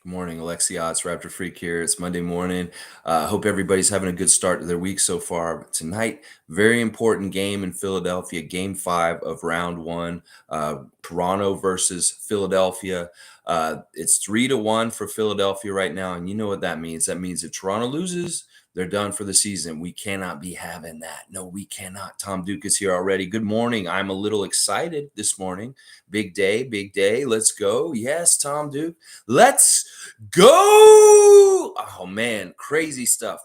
Good morning, Alexia. It's Raptor Freak here. It's Monday morning. Hope everybody's having a good start to their week so far. Tonight, very important game in Philadelphia, game 5 of round 1, Toronto versus Philadelphia. It's 3-1 for Philadelphia right now, and you know what that means. That means if Toronto loses, they're done for the season. We cannot be having that. No, we cannot. Tom Duke is here already. Good morning. I'm a little excited this morning. Big day, big day. Let's go. Yes, Tom Duke. Let's go. Oh man, crazy stuff.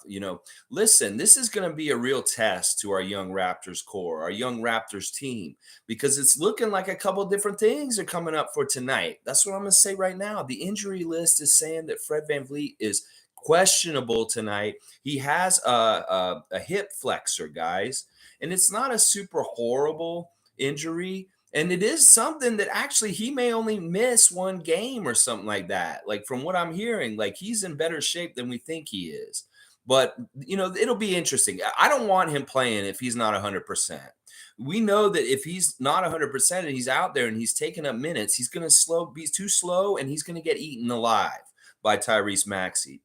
Listen, this is going to be a real test to our young Raptors core, our young Raptors team, because it's looking like a couple different things are coming up for tonight. That's what I'm going to say right now. The injury list is saying that Fred VanVleet is questionable tonight. He has a hip flexor, guys, and it's not a super horrible injury. And it is something that actually he may only miss one game or something like that. Like from what I'm hearing, like he's in better shape than we think he is. But it'll be interesting. I don't want him playing if he's not 100%. We know that if he's not 100% and he's out there and he's taking up minutes, he's going to be too slow and he's going to get eaten alive by Tyrese Maxey.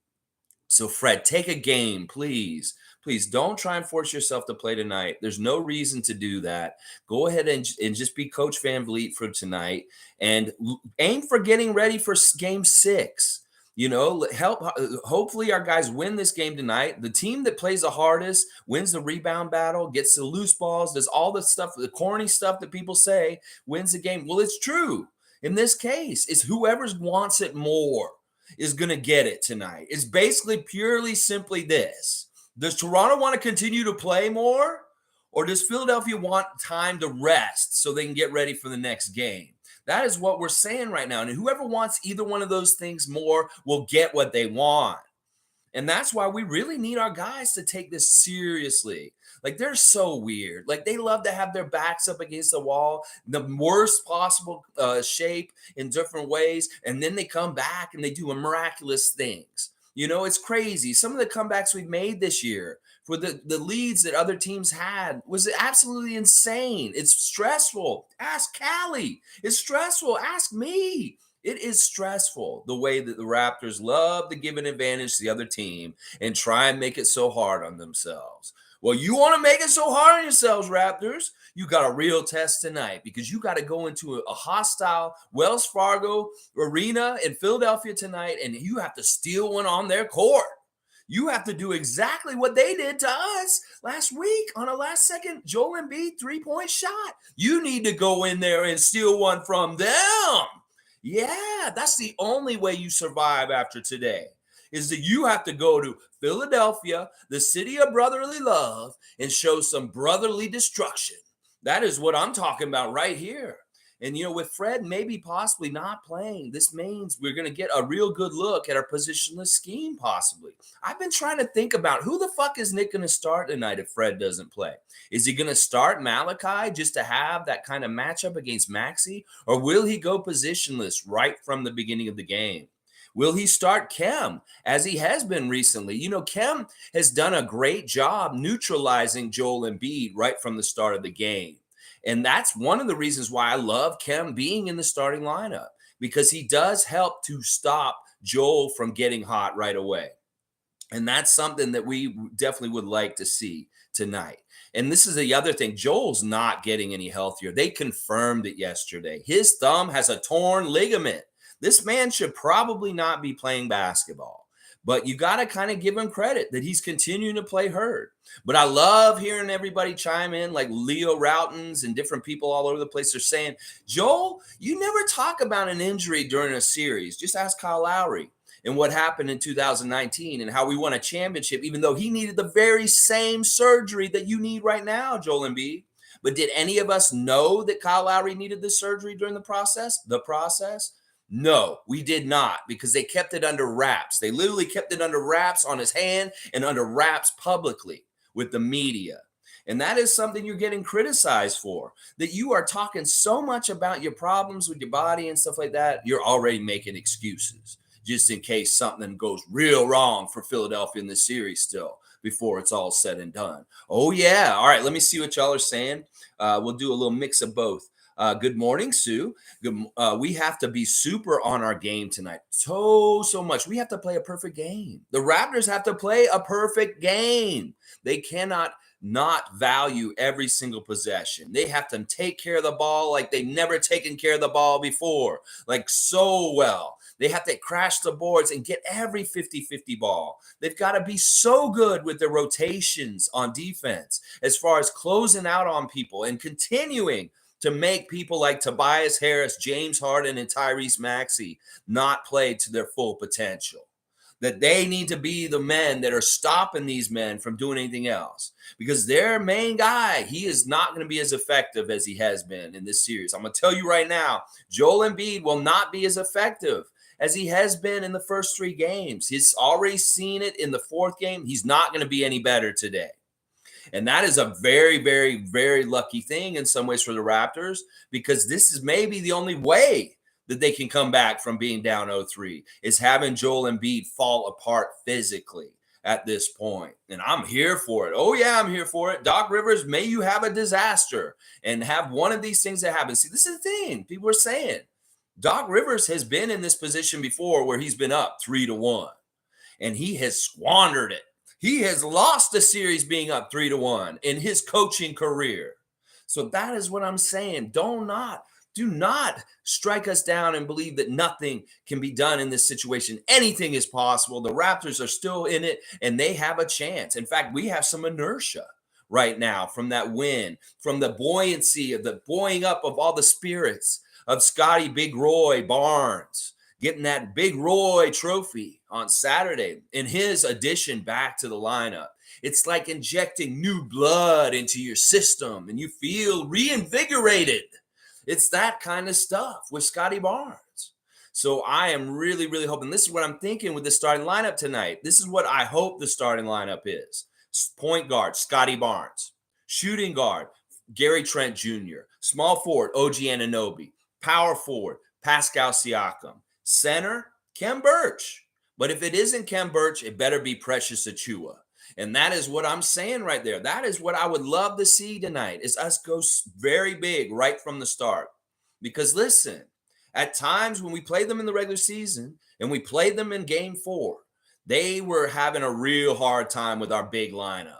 So, Fred, take a game, please. Please don't try and force yourself to play tonight. There's no reason to do that. Go ahead and just be Coach VanVleet for tonight and aim for getting ready for game 6. Hopefully our guys win this game tonight. The team that plays the hardest wins the rebound battle, gets the loose balls, does all the stuff, the corny stuff that people say, wins the game. Well, it's true. In this case, it's whoever wants it more is going to get it tonight. It's basically purely simply this. Does Toronto want to continue to play more, or does Philadelphia want time to rest so they can get ready for the next game? That is what we're saying right now. And whoever wants either one of those things more will get what they want. And that's why we really need our guys to take this seriously. Like, they're so weird. Like, they love to have their backs up against the wall, the worst possible shape in different ways. And then they come back and they do miraculous things. It's crazy. Some of the comebacks we've made this year for the leads that other teams had was absolutely insane. It's stressful. Ask Callie. It's stressful. Ask me. It is stressful the way that the Raptors love to give an advantage to the other team and try and make it so hard on themselves. Well, you want to make it so hard on yourselves, Raptors? You got a real test tonight because you got to go into a hostile Wells Fargo arena in Philadelphia tonight, and you have to steal one on their court. You have to do exactly what they did to us last week on a last-second Joel Embiid three-point shot. You need to go in there and steal one from them. Yeah, that's the only way you survive after today, is that you have to go to Philadelphia, the city of brotherly love, and show some brotherly destruction. That is what I'm talking about right here. And, with Fred maybe possibly not playing, this means we're going to get a real good look at our positionless scheme, possibly. I've been trying to think about who the fuck is Nick going to start tonight if Fred doesn't play? Is he going to start Malachi just to have that kind of matchup against Maxey? Or will he go positionless right from the beginning of the game? Will he start Kem as he has been recently? Kem has done a great job neutralizing Joel Embiid right from the start of the game. And that's one of the reasons why I love Kem being in the starting lineup, because he does help to stop Joel from getting hot right away. And that's something that we definitely would like to see tonight. And this is the other thing. Joel's not getting any healthier. They confirmed it yesterday. His thumb has a torn ligament. This man should probably not be playing basketball. But you got to kind of give him credit that he's continuing to play hurt. But I love hearing everybody chime in, like Leo Routens and different people all over the place. They're saying, Joel, you never talk about an injury during a series. Just ask Kyle Lowry and what happened in 2019 and how we won a championship, even though he needed the very same surgery that you need right now, Joel Embiid. But did any of us know that Kyle Lowry needed this surgery during the process? No, we did not, because they kept it under wraps. They literally kept it under wraps on his hand and under wraps publicly with the media. And that is something you're getting criticized for, that you are talking so much about your problems with your body and stuff like that. You're already making excuses just in case something goes real wrong for Philadelphia in this series still before it's all said and done. Oh, yeah. All right, let me see what y'all are saying. We'll do a little mix of both. Good morning, Sue. We have to be super on our game tonight. So much. We have to play a perfect game. The Raptors have to play a perfect game. They cannot not value every single possession. They have to take care of the ball like they never taken care of the ball before, like so well. They have to crash the boards and get every 50-50 ball. They've got to be so good with their rotations on defense as far as closing out on people and continuing to make people like Tobias Harris, James Harden, and Tyrese Maxey not play to their full potential. That they need to be the men that are stopping these men from doing anything else. Because their main guy, he is not going to be as effective as he has been in this series. I'm going to tell you right now, Joel Embiid will not be as effective as he has been in the first 3 games. He's already seen it in the 4th game. He's not going to be any better today. And that is a very, very, very lucky thing in some ways for the Raptors, because this is maybe the only way that they can come back from being down 0-3 is having Joel Embiid fall apart physically at this point. And I'm here for it. Oh, yeah, I'm here for it. Doc Rivers, may you have a disaster and have one of these things that happen. See, this is the thing people are saying. Doc Rivers has been in this position before where he's been up 3-1, and he has squandered it. He has lost a series being up 3-1 in his coaching career. So that is what I'm saying. Do not strike us down and believe that nothing can be done in this situation. Anything is possible. The Raptors are still in it, and they have a chance. In fact, we have some inertia right now from that win, from the buoyancy of the buoying up of all the spirits of Scotty Big Roy Barnes getting that Big Roy trophy on Saturday in his addition back to the lineup. It's like injecting new blood into your system and you feel reinvigorated. It's that kind of stuff with Scotty Barnes. So I am really, really hoping, this is what I'm thinking with the starting lineup tonight. This is what I hope the starting lineup is. Point guard, Scotty Barnes. Shooting guard, Gary Trent Jr. Small forward, OG Anunoby. Power forward, Pascal Siakam. Center, Kem Birch. But if it isn't Kem Birch, it better be Precious Achiuwa. And that is what I'm saying right there. That is what I would love to see tonight, is us go very big right from the start. Because listen, at times when we played them in the regular season and we played them in game 4, they were having a real hard time with our big lineup.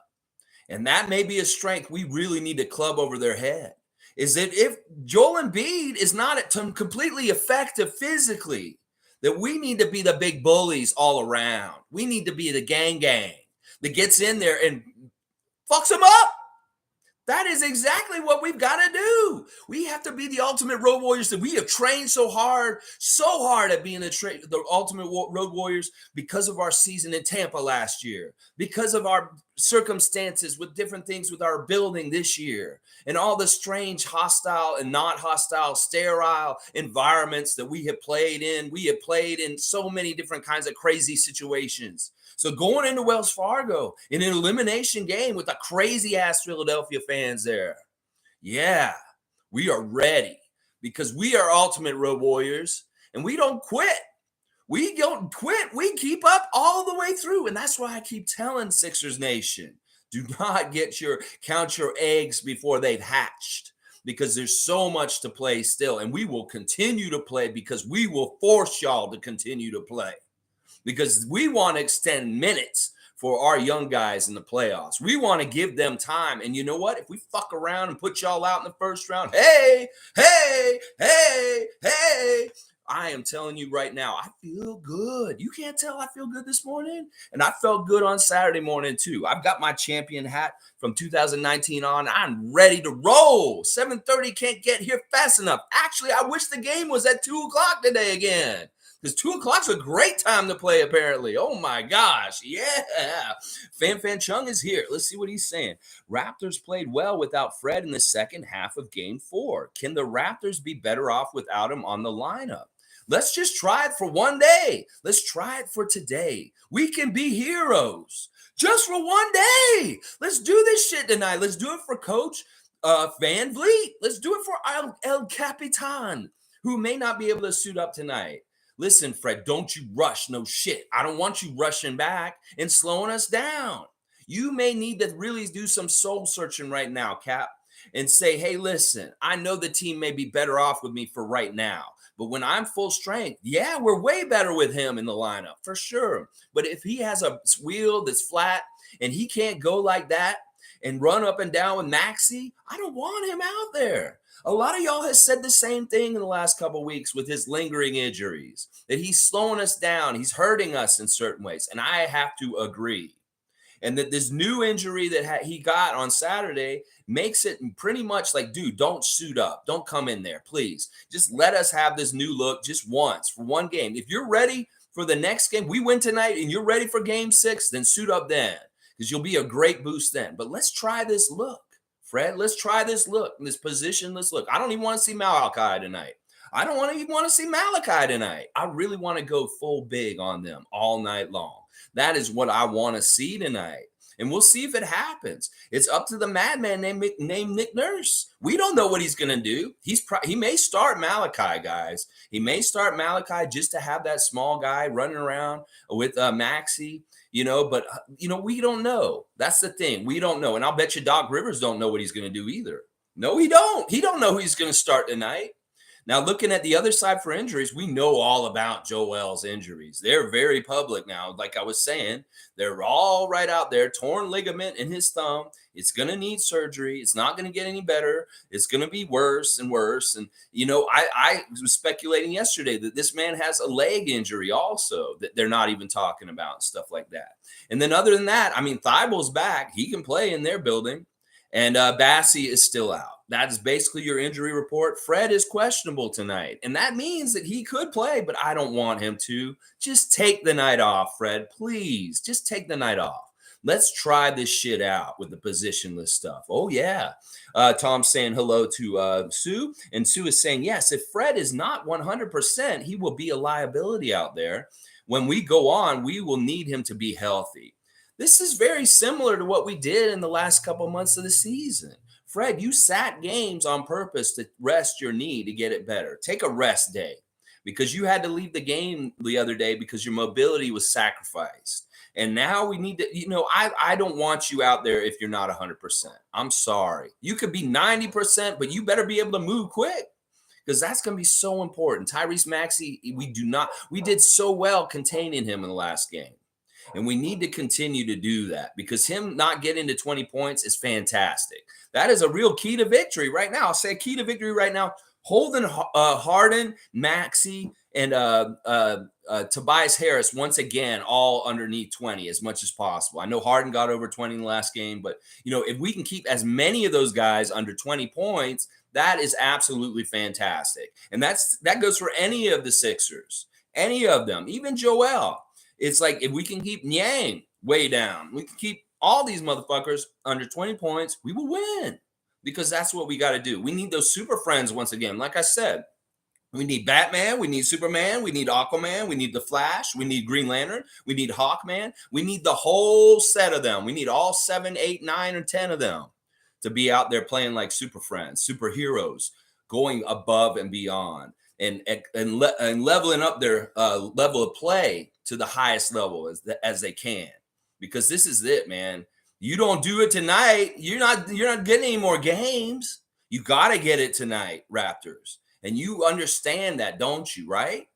And that may be a strength we really need to club over their head. Is that if Joel Embiid is not completely effective physically, that we need to be the big bullies all around. We need to be the gang that gets in there and fucks them up. That is exactly what we've got to do. We have to be the ultimate road warriors that we have trained so hard at being the ultimate road warriors because of our season in Tampa last year, because of our circumstances with different things with our building this year, and all the strange hostile and not hostile, sterile environments that we have played in. We have played in so many different kinds of crazy situations. So going into Wells Fargo in an elimination game with the crazy-ass Philadelphia fans there, yeah, we are ready because we are ultimate road warriors, and we don't quit. We don't quit. We keep up all the way through, and that's why I keep telling Sixers Nation, do not count your eggs before they've hatched, because there's so much to play still, and we will continue to play because we will force y'all to continue to play. Because we want to extend minutes for our young guys in the playoffs. We want to give them time. And you know what? If we fuck around and put y'all out in the first round, hey, I am telling you right now, I feel good. You can't tell I feel good this morning. And I felt good on Saturday morning too. I've got my champion hat from 2019 on. I'm ready to roll. 7:30 can't get here fast enough. Actually, I wish the game was at 2 o'clock today again. Because 2 o'clock's a great time to play, apparently. Oh, my gosh. Yeah. Fan Chung is here. Let's see what he's saying. Raptors played well without Fred in the second half of Game 4. Can the Raptors be better off without him on the lineup? Let's just try it for one day. Let's try it for today. We can be heroes just for one day. Let's do this shit tonight. Let's do it for Coach Van Vliet. Let's do it for El Capitan, who may not be able to suit up tonight. Listen, Fred, don't you rush no shit. I don't want you rushing back and slowing us down. You may need to really do some soul searching right now, Cap. and say, hey, listen, I know the team may be better off with me for right now. But when I'm full strength, yeah, we're way better with him in the lineup for sure. But if he has a wheel that's flat and he can't go like that and run up and down with Maxey, I don't want him out there. A lot of y'all has said the same thing in the last couple of weeks with his lingering injuries, that he's slowing us down. He's hurting us in certain ways. And I have to agree. And that this new injury that he got on Saturday makes it pretty much like, dude, don't suit up. Don't come in there, please. Just let us have this new look just once for one game. If you're ready for the next game, we win tonight and you're ready for game 6, then suit up then, because you'll be a great boost then. But let's try this look, Fred. Let's try this look, this positionless look. I don't even want to see Malachi tonight. I don't even want to see Malachi tonight. I really want to go full big on them all night long. That is what I want to see tonight. And we'll see if it happens. It's up to the madman named Nick Nurse. We don't know what he's going to do. He may start Malachi, guys. He may start Malachi just to have that small guy running around with Maxey, but we don't know. That's the thing. We don't know. And I'll bet you Doc Rivers don't know what he's going to do either. No, he don't. He don't know who he's going to start tonight. Now, looking at the other side for injuries, we know all about Joel's injuries. They're very public now. Like I was saying, they're all right out there. Torn ligament in his thumb. It's going to need surgery. It's not going to get any better. It's going to be worse and worse. And, I was speculating yesterday that this man has a leg injury also that they're not even talking about and stuff like that. And then other than that, Thibel's back. He can play in their building. And Bassie is still out. That is basically your injury report. Fred is questionable tonight. And that means that he could play, but I don't want him to. Just take the night off, Fred. Please, just take the night off. Let's try this shit out with the positionless stuff. Oh, yeah. Tom's saying hello to Sue. And Sue is saying, yes, if Fred is not 100%, he will be a liability out there. When we go on, we will need him to be healthy. This is very similar to what we did in the last couple months of the season. Fred, you sat games on purpose to rest your knee to get it better. Take a rest day because you had to leave the game the other day because your mobility was sacrificed. And now we need to, I don't want you out there if you're not 100%. I'm sorry. You could be 90%, but you better be able to move quick because that's going to be so important. Tyrese Maxey, we did so well containing him in the last game. And we need to continue to do that because him not getting to 20 points is fantastic. That is a real key to victory right now. I'll say key to victory right now. Holding Harden, Maxey, and Tobias Harris once again all underneath 20 as much as possible. I know Harden got over 20 in the last game, but if we can keep as many of those guys under 20 points, that is absolutely fantastic. And that goes for any of the Sixers, any of them, even Joel. It's like if we can keep Niang way down, we can keep all these motherfuckers under 20 points, we will win because that's what we got to do. We need those super friends once again. Like I said, we need Batman, we need Superman, we need Aquaman, we need the Flash, we need Green Lantern, we need Hawkman. We need the whole set of them. We need all 7, 8, 9, or 10 of them to be out there playing like super friends, superheroes, going above and beyond and leveling up their level of play to the highest level as they can, because this is it, man. You don't do it tonight, you're not getting any more games. You got to get it tonight, Raptors, and you understand that, don't you? Right?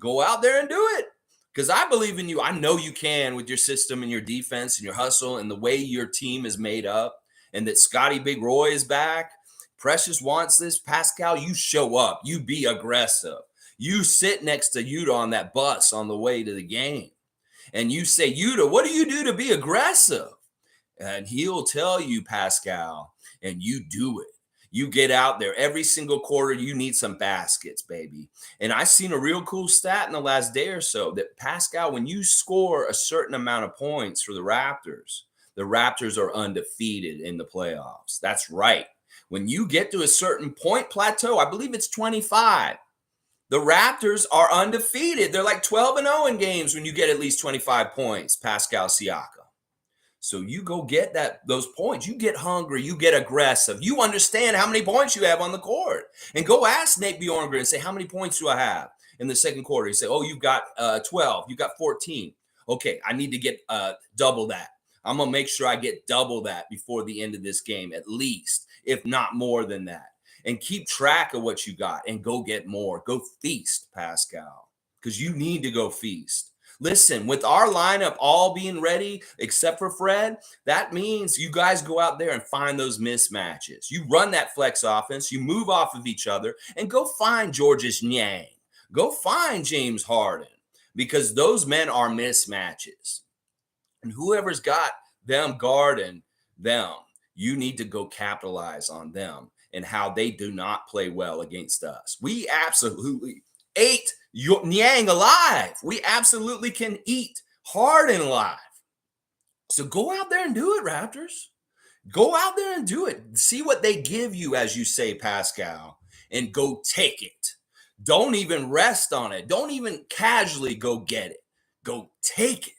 Go out there and do it, because I believe in you. I know you can with your system and your defense and your hustle and the way your team is made up, and that Scotty Big Roy is back. Precious wants this. Pascal, you show up. You be aggressive. You sit next to Yuta on that bus on the way to the game. And you say, Yuta, what do you do to be aggressive? And he'll tell you, Pascal, and you do it. You get out there every single quarter. You need some baskets, baby. And I've seen a real cool stat in the last day or so that Pascal, when you score a certain amount of points for the Raptors are undefeated in the playoffs. That's right. When you get to a certain point plateau, I believe it's 25, the Raptors are undefeated. They're like 12-0 in games when you get at least 25 points, Pascal Siakam. So you go get those points. You get hungry. You get aggressive. You understand how many points you have on the court. And go ask Nate Bjorkgren and say, how many points do I have in the second quarter? He say, oh, you've got 12. You got 14. Okay, I need to get double that. I'm going to make sure I get double that before the end of this game, at least, if not more than that. And keep track of what you got and go get more. Go feast, Pascal, because you need to go feast. Listen, with our lineup all being ready, except for Fred, that means you guys go out there and find those mismatches. You run that flex offense, you move off of each other, and go find Georges Niang. Go find James Harden, because those men are mismatches. And whoever's got them guarding them, you need to go capitalize on them and how they do not play well against us. We absolutely ate Niang alive. We absolutely can eat Harden alive. So go out there and do it, Raptors. Go out there and do it. See what they give you, as you say, Pascal, and go take it. Don't even rest on it. Don't even casually go get it. Go take it.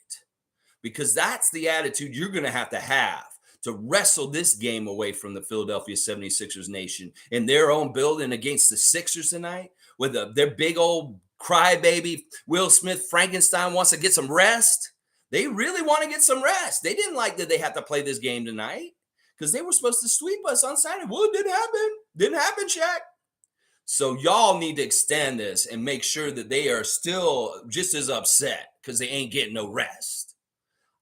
Because that's the attitude you're going to have to wrestle this game away from the Philadelphia 76ers nation in their own building against the Sixers tonight, with their big old crybaby Will Smith Frankenstein wants to get some rest. They really want to get some rest. They didn't like that they had to play this game tonight because they were supposed to sweep us on Saturday. Well, it didn't happen. Didn't happen, Shaq. So y'all need to extend this and make sure that they are still just as upset because they ain't getting no rest.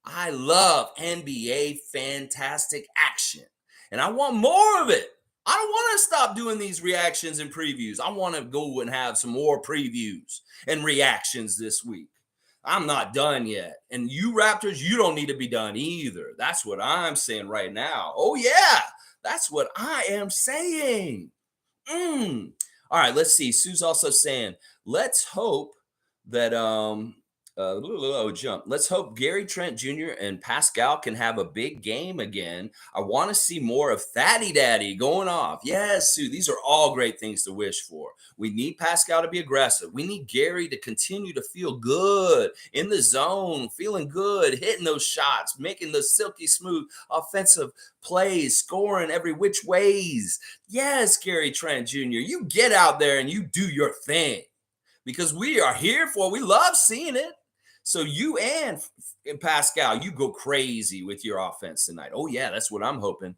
I love NBA fantastic action, and I want more of it. I don't want to stop doing these reactions and previews. I want to go and have some more previews and reactions this week. I'm not done yet. And you Raptors, you don't need to be done either. That's what I'm saying right now. Oh, yeah, that's what I am saying. All right, let's see. Sue's also saying, let's hope that let's hope Gary Trent Jr. and Pascal can have a big game again. I want to see more of Fatty Daddy going off. Yes, Sue, these are all great things to wish for. We need Pascal to be aggressive. We need Gary to continue to feel good in the zone, feeling good, hitting those shots, making those silky smooth offensive plays, scoring every which ways. Yes, Gary Trent Jr., you get out there and you do your thing, because we are here for it. We love seeing it. So you and Pascal, you go crazy with your offense tonight. Oh, yeah, that's what I'm hoping.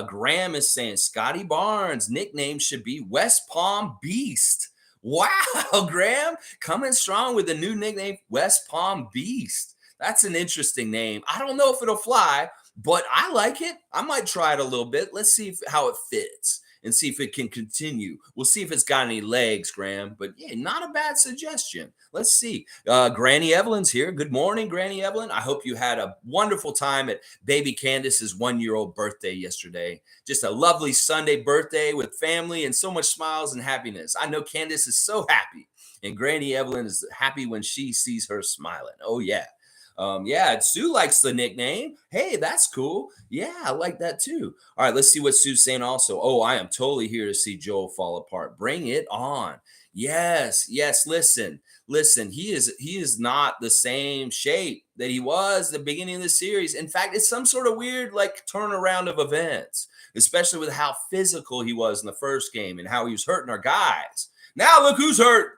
Graham is saying Scotty Barnes' nickname should be West Palm Beast. Wow, Graham, coming strong with the new nickname, West Palm Beast. That's an interesting name. I don't know if it'll fly, but I like it. I might try it a little bit. Let's see how it fits and see if it can continue. We'll see if it's got any legs, Graham. But yeah, not a bad suggestion. Let's see. Granny Evelyn's here. Good morning, Granny Evelyn. I hope you had a wonderful time at baby Candace's 1-year-old birthday yesterday. Just a lovely Sunday birthday with family and so much smiles and happiness. I know Candace is so happy, and Granny Evelyn is happy when she sees her smiling. Oh, yeah. Yeah, Sue likes the nickname. Hey, that's cool. Yeah, I like that too. All right, let's see what Sue's saying also. Oh, I am totally here to see Joel fall apart. Bring it on. Yes. Listen. He is not the same shape that he was at the beginning of the series. In fact, it's some sort of weird like turnaround of events, especially with how physical he was in the first game and how he was hurting our guys. Now look who's hurt.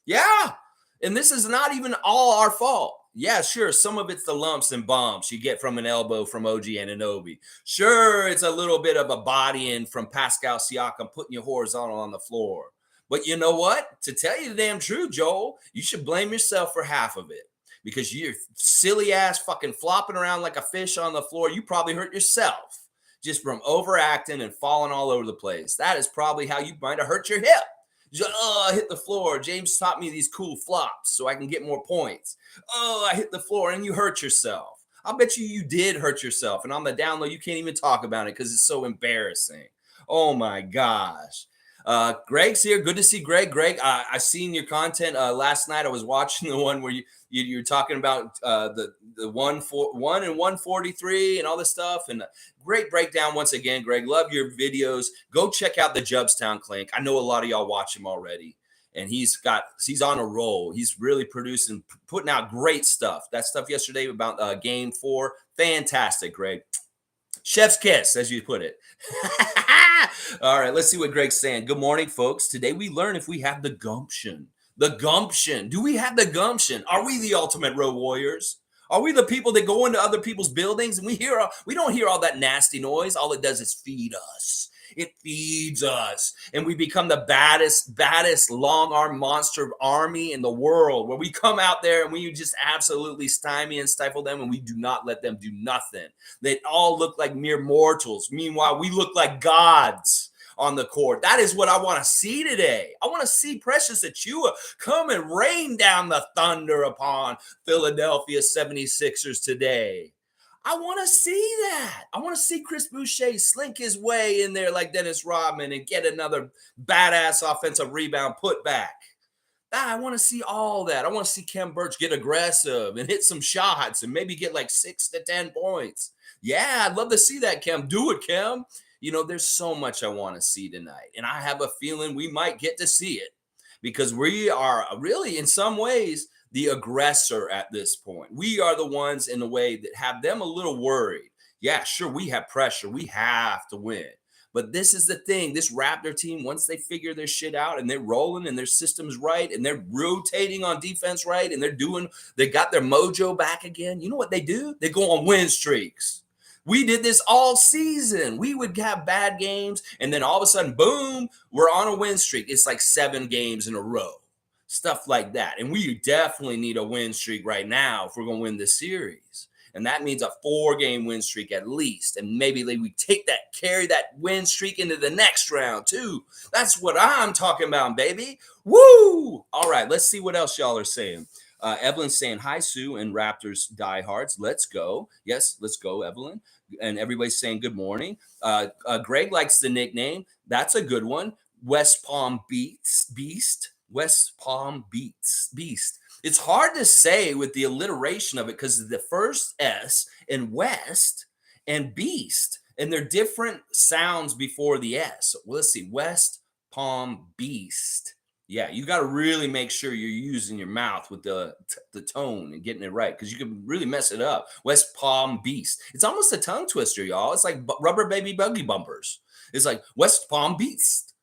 Yeah, and this is not even all our fault. Yeah, sure. Some of it's the lumps and bumps you get from an elbow from OG Anunoby. Sure, it's a little bit of a body in from Pascal Siakam putting you horizontal on the floor. But you know what? To tell you the damn truth, Joel, you should blame yourself for half of it, because you're silly ass fucking flopping around like a fish on the floor. You probably hurt yourself just from overacting and falling all over the place. That is probably how you might have hurt your hip. I hit the floor. James taught me these cool flops so I can get more points. Oh, I hit the floor and you hurt yourself. I'll bet you did hurt yourself. And on the down low, you can't even talk about it because it's so embarrassing. Oh, my gosh. Greg's here. Good to see Greg. Greg, I seen your content last night. I was watching the one where you're talking about the 1 and 143 and all this stuff. And great breakdown once again, Greg. Love your videos. Go check out the Jubstown Clink. I know a lot of y'all watch him already, and he's on a roll. He's really producing, putting out great stuff. That stuff yesterday about Game 4, fantastic, Greg. Chef's kiss, as you put it. All right, let's see what Greg's saying. Good morning, folks. Today we learn if we have the gumption. The gumption. Do we have the gumption? Are we the ultimate road warriors? Are we the people that go into other people's buildings and we don't hear all that nasty noise? All it does is feed us. It feeds us, and we become the baddest long arm monster army in the world. Where we come out there and we just absolutely stymie and stifle them, and we do not let them do nothing. They all look like mere mortals. Meanwhile, we look like gods on the court. That is what I want to see today. I want to see Precious Achua come and rain down the thunder upon Philadelphia 76ers today. I want to see that. I want to see Chris Boucher slink his way in there like Dennis Rodman and get another badass offensive rebound put back. I want to see all that. I want to see Kem Birch get aggressive and hit some shots and maybe get like 6 to 10 points. Yeah, I'd love to see that, Kem. Do it, Kem. There's so much I want to see tonight. And I have a feeling we might get to see it because we are really, in some ways, the aggressor at this point. We are the ones in a way that have them a little worried. Yeah, sure, we have pressure. We have to win. But this is the thing. This Raptor team, once they figure their shit out and they're rolling and their system's right and they're rotating on defense right and they got their mojo back again, you know what they do? They go on win streaks. We did this all season. We would have bad games, and then all of a sudden, boom, we're on a win streak. It's like 7 games in a row. Stuff like that. And we definitely need a win streak right now if we're going to win this series. And that means a 4-game win streak at least. And maybe we carry that win streak into the next round too. That's what I'm talking about, baby. Woo! All right, let's see what else y'all are saying. Evelyn's saying, hi, Sue and Raptors diehards. Let's go. Yes, let's go, Evelyn. And everybody's saying good morning. Greg likes the nickname. That's a good one. West Palm Beast. West Palm Beast. It's hard to say with the alliteration of it because of the first S in West and Beast. And they're different sounds before the S. Well, let's see. West Palm Beast. Yeah, you got to really make sure you're using your mouth with the tone and getting it right because you can really mess it up. West Palm Beast. It's almost a tongue twister, y'all. It's like Rubber Baby Buggy Bumpers. It's like West Palm Beast.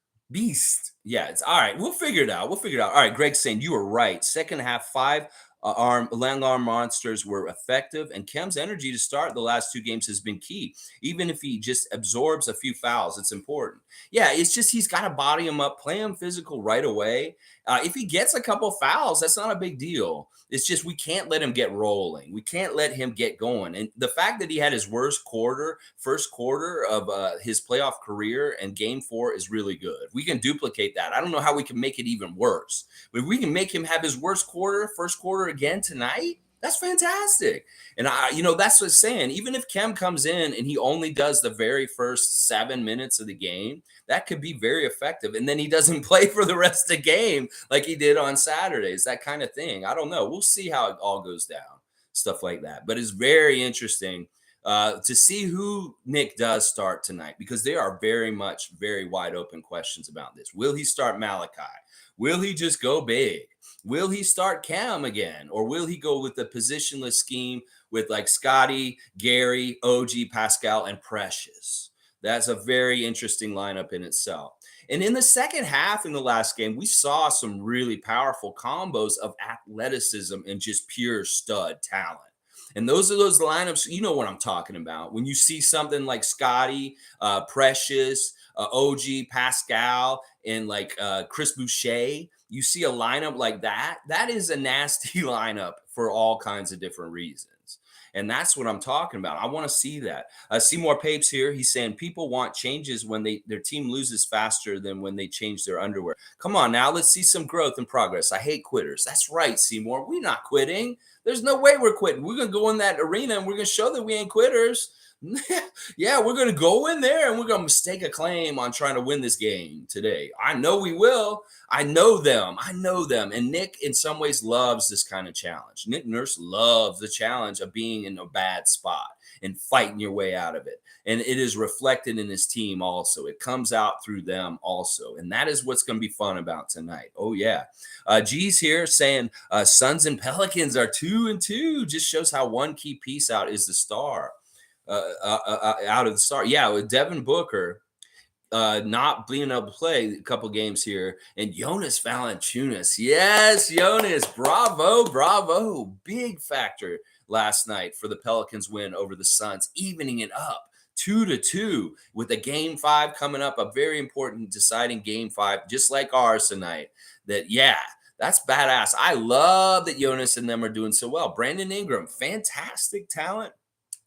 Yeah, it's all right. We'll figure it out. All right, Greg's saying you were right. Second half, 5 long arm monsters were effective, and Kem's energy to start the last 2 games has been key. Even if he just absorbs a few fouls, it's important. Yeah, it's just he's got to body him up, play him physical right away. If he gets a couple fouls, that's not a big deal. It's just we can't let him get rolling. We can't let him get going. And the fact that he had his first quarter of his playoff career and game 4 is really good. We can duplicate that. I don't know how we can make it even worse. But if we can make him have his first quarter again tonight, that's fantastic. And that's what I'm saying. Even if Kem comes in and he only does the very first 7 minutes of the game, that could be very effective. And then he doesn't play for the rest of the game like he did on Saturdays, that kind of thing. I don't know. We'll see how it all goes down, stuff like that. But it's very interesting to see who Nick does start tonight because there are very wide open questions about this. Will he start Malachi? Will he just go big? Will he start Cam again? Or will he go with the positionless scheme with like Scotty, Gary, OG, Pascal, and Precious? That's a very interesting lineup in itself. And in the second half in the last game, we saw some really powerful combos of athleticism and just pure stud talent. And those are those lineups, you know what I'm talking about. When you see something like Scotty, Precious, OG, Pascal, and like Chris Boucher, you see a lineup like that. That is a nasty lineup for all kinds of different reasons. And that's what I'm talking about. I want to see that. Seymour Papes here. He's saying people want changes when their team loses faster than when they change their underwear. Come on now. Let's see some growth and progress. I hate quitters. That's right, Seymour. We're not quitting. There's no way we're quitting. We're going to go in that arena and we're going to show that we ain't quitters. Yeah, we're going to go in there and we're going to stake a claim on trying to win this game today. I know we will. I know them. And Nick, in some ways, loves this kind of challenge. Nick Nurse loves the challenge of being in a bad spot and fighting your way out of it. And it is reflected in his team also. It comes out through them also. And that is what's going to be fun about tonight. Oh, yeah. G's here saying Suns and Pelicans are 2-2. Just shows how one key piece out is the star. Out of the start. Yeah, with Devin Booker, not being able to play a couple games here. And Jonas Valanciunas, yes, Jonas, bravo, bravo, big factor last night for the Pelicans win over the Suns, evening it up 2-2 with a game 5 coming up, a very important deciding game 5, just like ours tonight. That, yeah, that's badass. I love that Jonas and them are doing so well. Brandon Ingram, fantastic talent,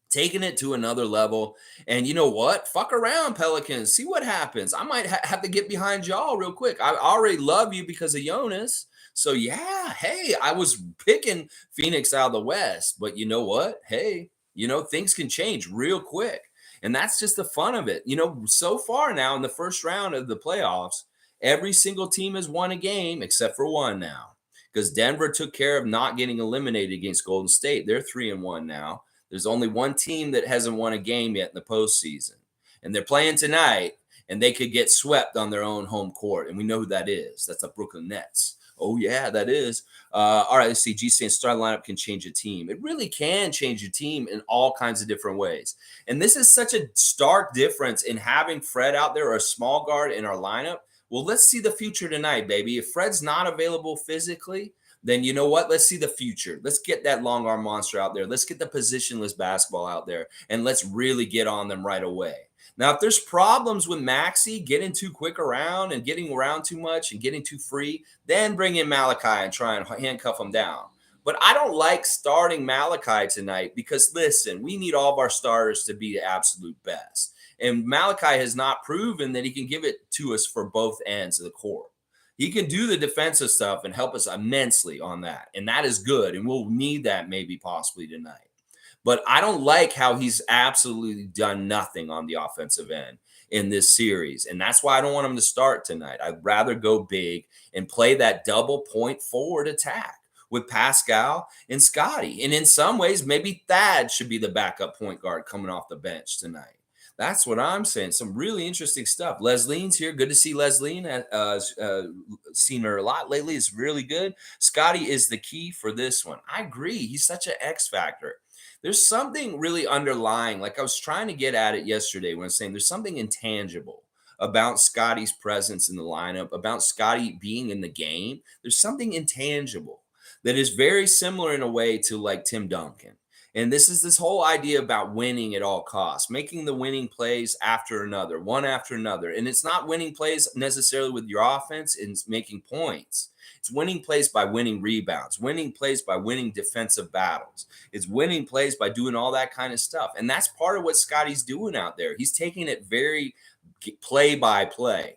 taking it to another level. And you know what? Fuck around, Pelicans. See what happens. I might have to get behind y'all real quick. I already love you because of Jonas. So yeah, hey, I was picking Phoenix out of the West, but you know what? Hey, things can change real quick. And that's just the fun of it. So far now in the first round of the playoffs, every single team has won a game except for one now. Because Denver took care of not getting eliminated against Golden State. They're 3-1 now. There's only one team that hasn't won a game yet in the postseason, and they're playing tonight, and they could get swept on their own home court, and we know who that is. That's the Brooklyn Nets. Oh, yeah, that is. All right, let's see. G saying starting lineup can change a team. It really can change a team in all kinds of different ways. And this is such a stark difference in having Fred out there or a small guard in our lineup. Well, let's see the future tonight, baby. If Fred's not available physically, then you know what? Let's see the future. Let's get that long arm monster out there. Let's get the positionless basketball out there, and let's really get on them right away. Now, if there's problems with Maxey getting too quick around and getting around too much and getting too free, then bring in Malachi and try and handcuff him down. But I don't like starting Malachi tonight because, listen, we need all of our starters to be the absolute best. And Malachi has not proven that he can give it to us for both ends of the court. He can do the defensive stuff and help us immensely on that. And that is good. And we'll need that maybe possibly tonight. But I don't like how he's absolutely done nothing on the offensive end in this series. And that's why I don't want him to start tonight. I'd rather go big and play that double point forward attack with Pascal and Scotty. And in some ways, maybe Thad should be the backup point guard coming off the bench tonight. That's what I'm saying. Some really interesting stuff. Leslie's here. Good to see Leslie. Seen her a lot lately. It's really good. Scotty is the key for this one. I agree. He's such an X factor. There's something really underlying. Like I was trying to get at it yesterday when I was saying there's something intangible about Scotty's presence in the lineup, about Scotty being in the game. There's something intangible that is very similar in a way to like Tim Duncan. And this whole idea about winning at all costs, making the winning plays after another, one after another. And it's not winning plays necessarily with your offense, it's making points. It's winning plays by winning rebounds, winning plays by winning defensive battles. It's winning plays by doing all that kind of stuff. And that's part of what Scotty's doing out there. He's taking it very play by play.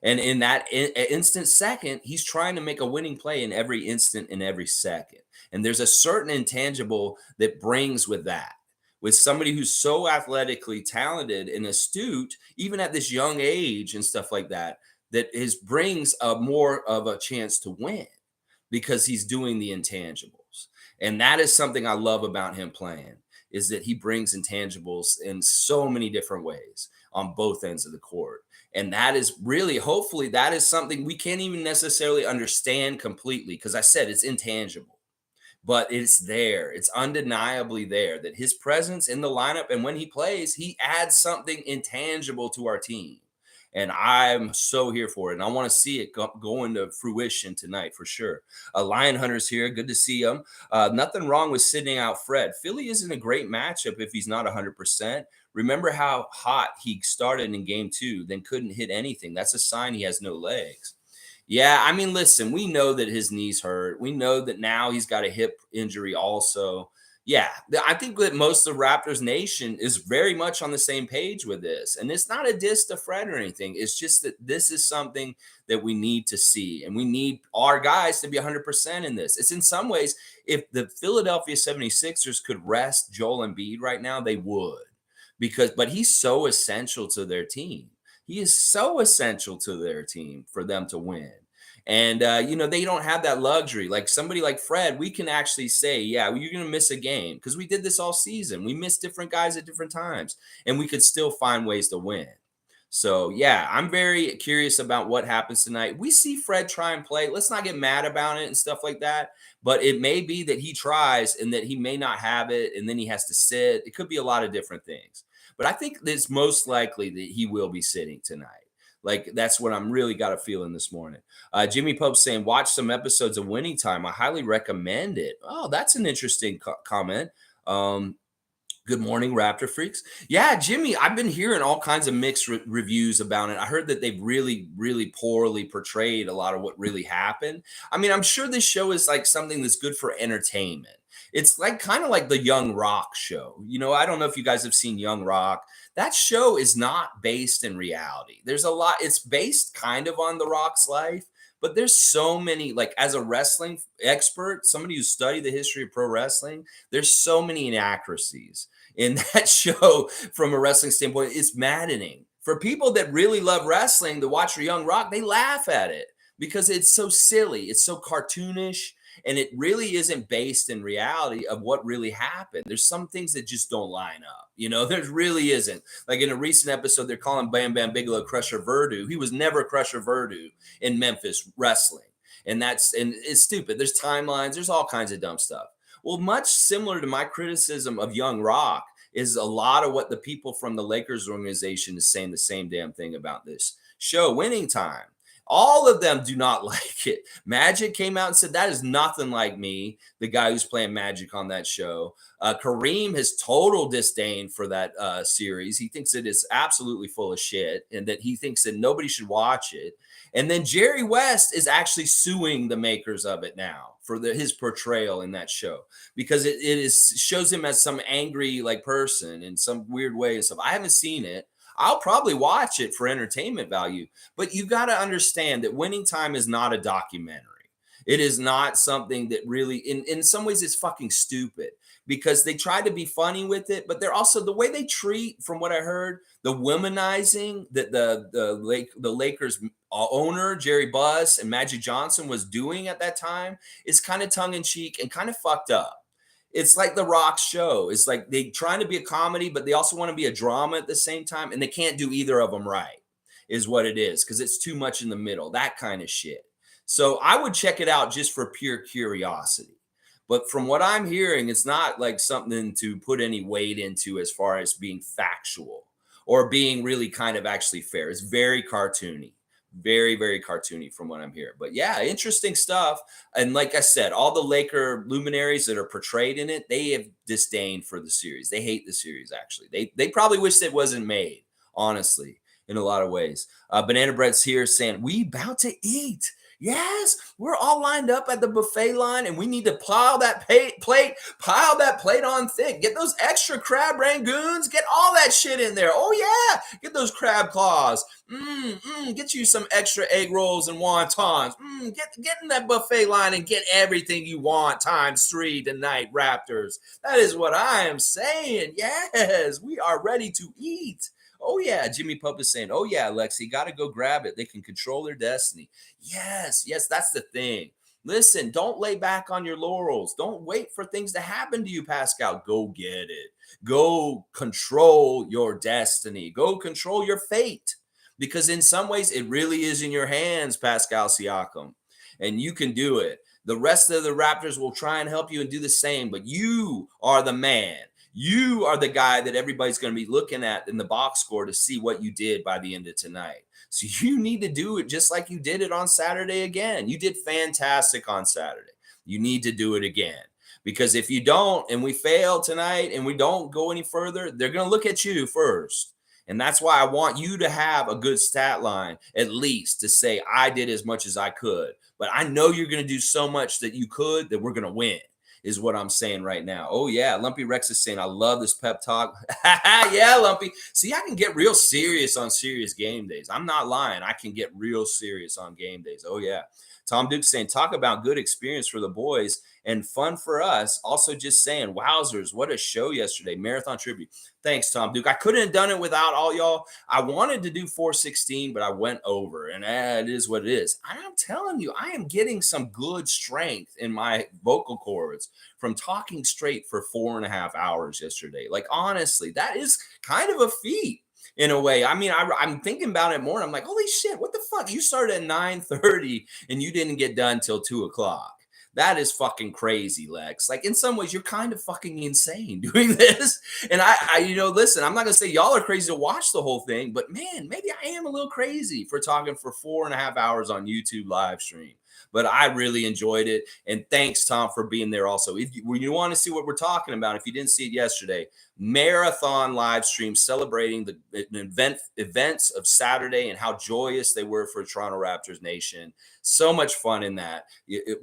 And in that instant second, he's trying to make a winning play in every instant in every second. And there's a certain intangible that brings with that. With somebody who's so athletically talented and astute, even at this young age and stuff like that, that brings a more of a chance to win because he's doing the intangibles. And that is something I love about him playing, is that he brings intangibles in so many different ways on both ends of the court. And that is really, hopefully, that is something we can't even necessarily understand completely because I said it's intangible. But it's there. It's undeniably there that his presence in the lineup and when he plays, he adds something intangible to our team. And I'm so here for it. And I want to see it go into fruition tonight for sure. Lion Hunter's here. Good to see him. Nothing wrong with sitting out Fred. Philly isn't a great matchup if he's not 100%. Remember how hot he started in game 2, then couldn't hit anything. That's a sign he has no legs. Yeah, I mean, listen, we know that his knees hurt. We know that now he's got a hip injury also. Yeah, I think that most of the Raptors nation is very much on the same page with this. And it's not a diss to Fred or anything. It's just that this is something that we need to see. And we need our guys to be 100% in this. It's in some ways, if the Philadelphia 76ers could rest Joel Embiid right now, they would. But he's so essential to their team. He is so essential to their team for them to win. And, they don't have that luxury. Like somebody like Fred, we can actually say, yeah, well, you're going to miss a game because we did this all season. We missed different guys at different times and we could still find ways to win. So yeah, I'm very curious about what happens tonight. We see Fred try and play. Let's not get mad about it and stuff like that. But it may be that he tries and that he may not have it, and then he has to sit. It could be a lot of different things. But I think it's most likely that he will be sitting tonight. Like that's what I'm really got a feeling this morning. Jimmy Pope saying, watch some episodes of Winning Time. I highly recommend it. Oh, that's an interesting comment. Good morning, Raptor Freaks. Yeah, Jimmy, I've been hearing all kinds of mixed reviews about it. I heard that they've really, really poorly portrayed a lot of what really happened. I mean, I'm sure this show is like something that's good for entertainment. It's like kind of like the Young Rock show. You know, I don't know if you guys have seen Young Rock. That show is not based in reality. There's a lot, it's based kind of on The Rock's life, but there's so many, like as a wrestling expert, somebody who studied the history of pro wrestling, there's so many inaccuracies in that show from a wrestling standpoint. It's maddening for people that really love wrestling to watch Young Rock. They laugh at it because it's so silly, it's so cartoonish, and it really isn't based in reality of what really happened. There's some things that just don't line up. You know, there really isn't. Like in a recent episode, they're calling Bam Bam Bigelow Crusher Verdue. He was never Crusher Verdue in Memphis wrestling. And it's stupid. There's timelines, there's all kinds of dumb stuff. Well, much similar to my criticism of Young Rock is a lot of what the people from the Lakers organization is saying the same damn thing about this show, Winning Time. All of them do not like it. Magic came out and said, that is nothing like me, the guy who's playing Magic on that show. Kareem has total disdain for that series. He thinks it is absolutely full of shit and that he thinks that nobody should watch it. And then Jerry West is actually suing the makers of it now for his portrayal in that show because it shows him as some angry like person in some weird way and stuff. I haven't seen it. I'll probably watch it for entertainment value, but you got to understand that Winning Time is not a documentary. It is not something that really, in some ways, it's fucking stupid because they try to be funny with it, but they're also the way they treat, from what I heard, the womanizing that the Lakers owner Jerry Buss and Magic Johnson was doing at that time is kind of tongue in cheek and kind of fucked up. It's like The Rock's show. It's like they trying to be a comedy, but they also want to be a drama at the same time, and they can't do either of them right, is what it is, because it's too much in the middle, that kind of shit. So I would check it out just for pure curiosity. But from what I'm hearing, it's not like something to put any weight into as far as being factual or being really kind of actually fair. It's very cartoony. Very, very cartoony from what I'm hearing. But yeah, interesting stuff. And like I said, all the Laker luminaries that are portrayed in it, they have disdain for the series. They hate the series, actually. They probably wish it wasn't made, honestly, in a lot of ways. Banana Bread's here saying, we about to eat. Yes, we're all lined up at the buffet line, and we need to pile that plate on thick. Get those extra crab rangoons. Get all that shit in there. Oh yeah, get those crab claws. Get you some extra egg rolls and wontons. Get in that buffet line and get everything you want times 3 tonight, Raptors. That is what I am saying. Yes, we are ready to eat. Oh, yeah. Jimmy Pope is saying, oh, yeah, Lexi, got to go grab it. They can control their destiny. Yes, that's the thing. Listen, don't lay back on your laurels. Don't wait for things to happen to you, Pascal. Go get it. Go control your destiny. Go control your fate. Because in some ways, it really is in your hands, Pascal Siakam. And you can do it. The rest of the Raptors will try and help you and do the same. But you are the man. You are the guy that everybody's going to be looking at in the box score to see what you did by the end of tonight. So you need to do it just like you did it on Saturday again. You did fantastic on Saturday. You need to do it again. Because if you don't, and we fail tonight and we don't go any further, they're going to look at you first. And that's why I want you to have a good stat line, at least to say, I did as much as I could. But I know you're going to do so much that you could that we're going to win. Is what I'm saying right now. Oh, yeah. Lumpy Rex is saying, I love this pep talk. Yeah, Lumpy. See, I can get real serious on serious game days. I'm not lying. I can get real serious on game days. Oh, yeah. Tom Duke saying, talk about good experience for the boys and fun for us. Also just saying, wowzers, what a show yesterday. Marathon tribute. Thanks, Tom Duke. I couldn't have done it without all y'all. I wanted to do 416, but I went over, and it is what it is. I'm telling you, I am getting some good strength in my vocal cords from talking straight for 4.5 hours yesterday. Like, honestly, that is kind of a feat. in a way. I mean, I'm thinking about it more. I'm like, holy shit, what the fuck? You started at 9:30 and you didn't get done till 2 o'clock. That is fucking crazy, Lex. Like in some ways, you're kind of fucking insane doing this. And listen, I'm not gonna say y'all are crazy to watch the whole thing, but man, maybe I am a little crazy for talking for 4.5 hours on YouTube live stream. But I really enjoyed it, and thanks, Tom, for being there. Also, if you want to see what we're talking about, if you didn't see it yesterday, marathon live stream celebrating the events of Saturday and how joyous they were for Toronto Raptors Nation. So much fun in that.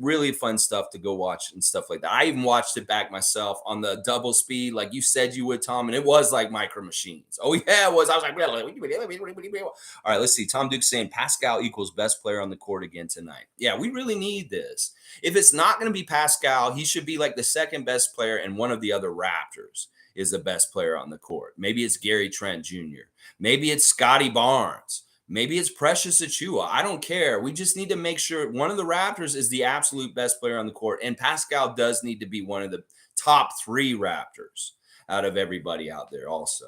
Really fun stuff to go watch and stuff like that. I even watched it back myself on the double speed, like you said you would, Tom, and it was like Micro Machines. Oh yeah, it was. I was like, all right, let's see. Tom Duke's saying Pascal equals best player on the court again tonight. Yeah, we really need this. If it's not going to be Pascal, he should be like the second best player, and one of the other Raptors is the best player on the court. Maybe it's Gary Trent Jr. Maybe it's Scotty Barnes. Maybe it's Precious Achiuwa. I don't care. We just need to make sure one of the Raptors is the absolute best player on the court. And Pascal does need to be one of the top 3 Raptors out of everybody out there also.